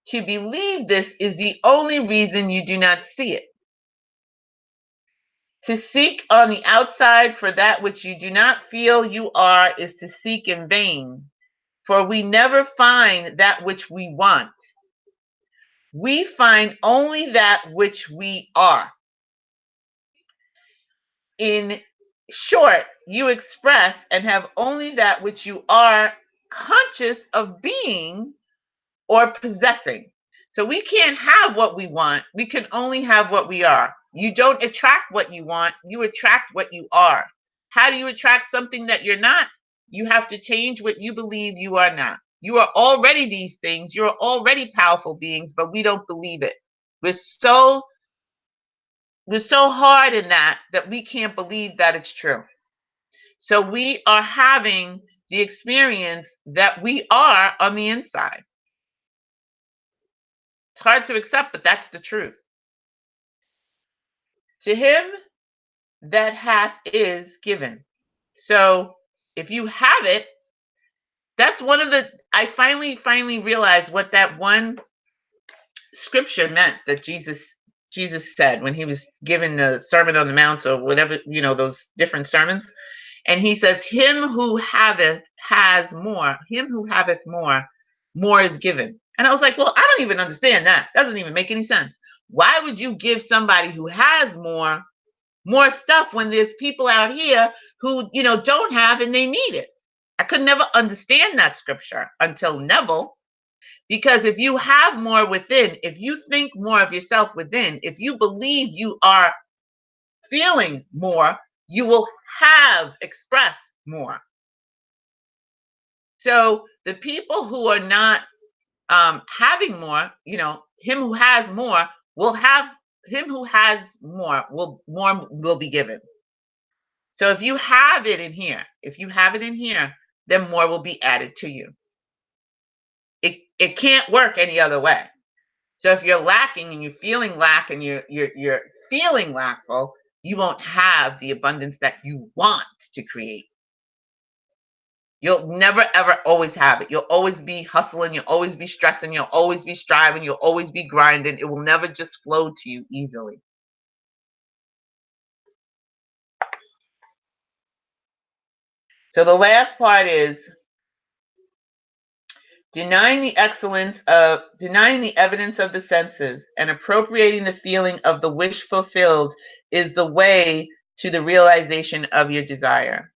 to believe this is the only reason you do not see it. To seek on the outside for that which you do not feel you are is to seek in vain, for we never find that which we want. We find only that which we are. In short, you express and have only that which you are conscious of being or possessing. So we can't have what we want. We can only have what we are. You don't attract what you want. You attract what you are. How do you attract something that you're not? You have to change what you believe you are not. You are already these things. You're already powerful beings, but we don't believe it. We're so hard in that we can't believe that it's true. So we are having the experience that we are on the inside. It's hard to accept, but that's the truth. To him that hath is given. So if you have it, that's one of the, I finally realized what that one scripture meant that Jesus said when he was given the Sermon on the Mount or whatever, those different sermons. And he says, him who haveth has more. Him who haveth more is given. And I was like, well, I don't even understand that. Doesn't even make any sense. Why would you give somebody who has more stuff when there's people out here who, don't have and they need it? I could never understand that scripture until Neville. Because if you have more within, if you think more of yourself within, if you believe you are feeling more, you will express more. So the people who are not having more, him who has more will have him who has more will be given. So if you have it in here, then more will be added to you. It can't work any other way. So if you're lacking and you're feeling lack and you're feeling lackful, you won't have the abundance that you want to create. You'll never ever always have it. You'll always be hustling, you'll always be stressing, you'll always be striving, you'll always be grinding. It will never just flow to you easily. So the last part is denying the evidence of the senses and appropriating the feeling of the wish fulfilled is the way to the realization of your desire.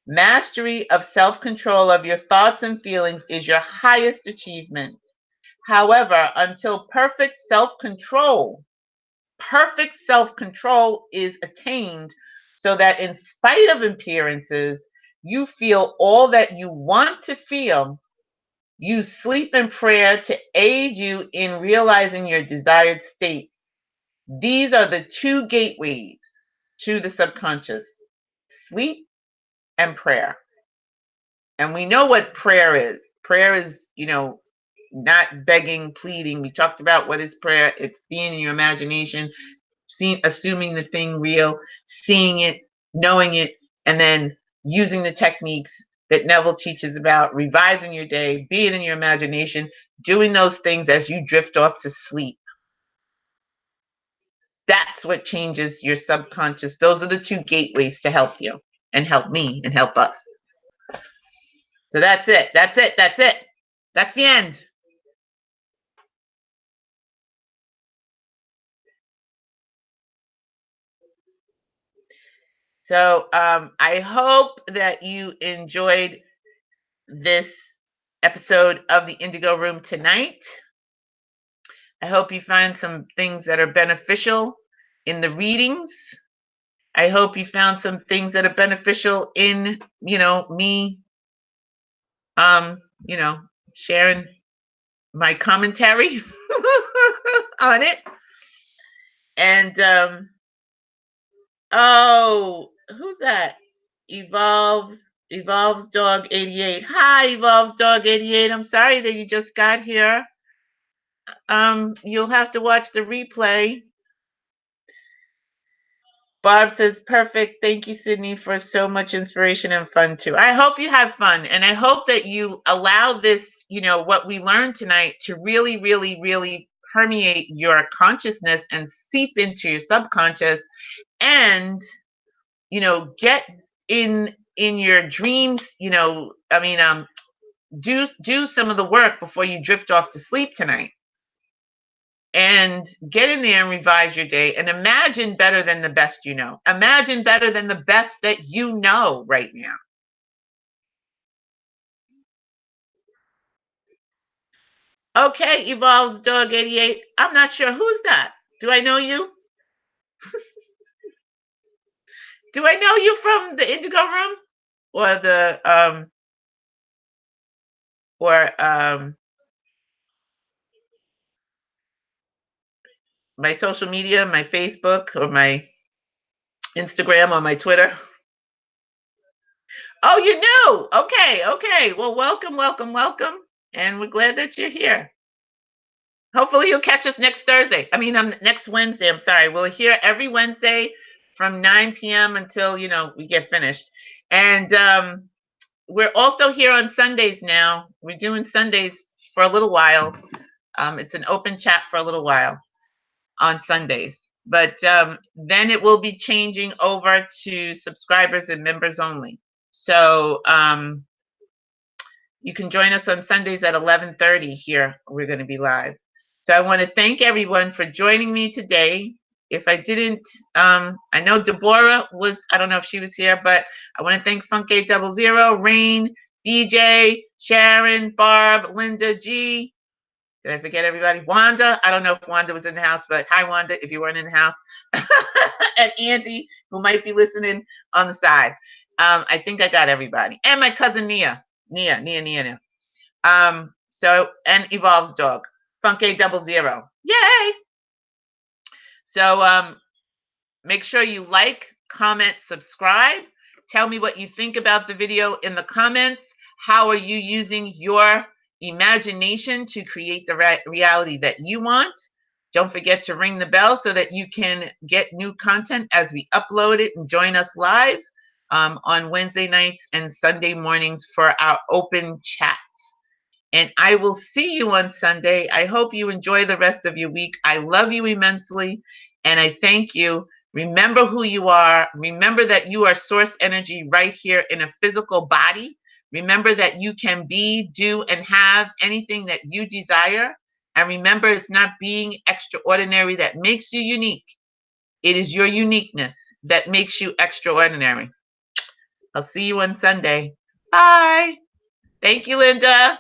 Mastery of self-control of your thoughts and feelings is your highest achievement. However, until perfect self-control is attained so that in spite of appearances, you feel all that you want to feel, use sleep and prayer to aid you in realizing your desired states. These are the two gateways to the subconscious: sleep and prayer. And we know what prayer is. Prayer is, not begging, pleading. We talked about what is prayer. It's being in your imagination, assuming the thing real, seeing it, knowing it, and then using the techniques that Neville teaches about, revising your day, being in your imagination, doing those things as you drift off to sleep. That's what changes your subconscious. Those are the two gateways to help you and help me and help us. So that's it. That's the end. So I hope that you enjoyed this episode of the Indigo Room tonight. I hope you find some things that are beneficial in the readings. I hope you found some things that are beneficial in, me, sharing my commentary on it. And oh, who's that? Evolves Dog 88. Hi, Evolves Dog 88. I'm sorry that you just got here. You'll have to watch the replay. Bob says, perfect. Thank you, Sydney, for so much inspiration and fun too. I hope you have fun, and I hope that you allow this, what we learned tonight to really, really, really permeate your consciousness and seep into your subconscious, and get in your dreams. Do some of the work before you drift off to sleep tonight. And get in there and revise your day and imagine better than the best you know. Imagine better than the best that you know right now. Okay, Evolves Dog 88. I'm not sure. Who's that? Do I know you? Do I know you from the Indigo Room? Or my social media, my Facebook, or my Instagram, or my Twitter? Oh, you knew. Okay. Well, welcome. And we're glad that you're here. Hopefully you'll catch us next Thursday. Next Wednesday. I'm sorry. We're here every Wednesday from 9 p.m. until, we get finished. And we're also here on Sundays now. We're doing Sundays for a little while. It's an open chat for a little while on Sundays. But then it will be changing over to subscribers and members only. So you can join us on Sundays at 11:30 here. We're going to be live. So I want to thank everyone for joining me today. If I didn't, I know Deborah was, I don't know if she was here, but I want to thank Funk800, Rain, DJ, Sharon, Barb, Linda G. Did I forget everybody? Wanda, I don't know if Wanda was in the house, but hi, Wanda, if you weren't in the house. And Andy, who might be listening on the side. I think I got everybody. And my cousin Nia. So, and Evolves Dog. Funk800. Yay! So make sure you like, comment, subscribe. Tell me what you think about the video in the comments. How are you using your imagination to create the reality that you want? Don't forget to ring the bell so that you can get new content as we upload it, and join us live on Wednesday nights and Sunday mornings for our open chat. And I will see you on Sunday. I hope you enjoy the rest of your week. I love you immensely, and I thank you. Remember who you are. Remember that you are source energy right here in a physical body. Remember that you can be, do, and have anything that you desire. And remember, it's not being extraordinary that makes you unique. It is your uniqueness that makes you extraordinary. I'll see you on Sunday. Bye. Thank you, Linda.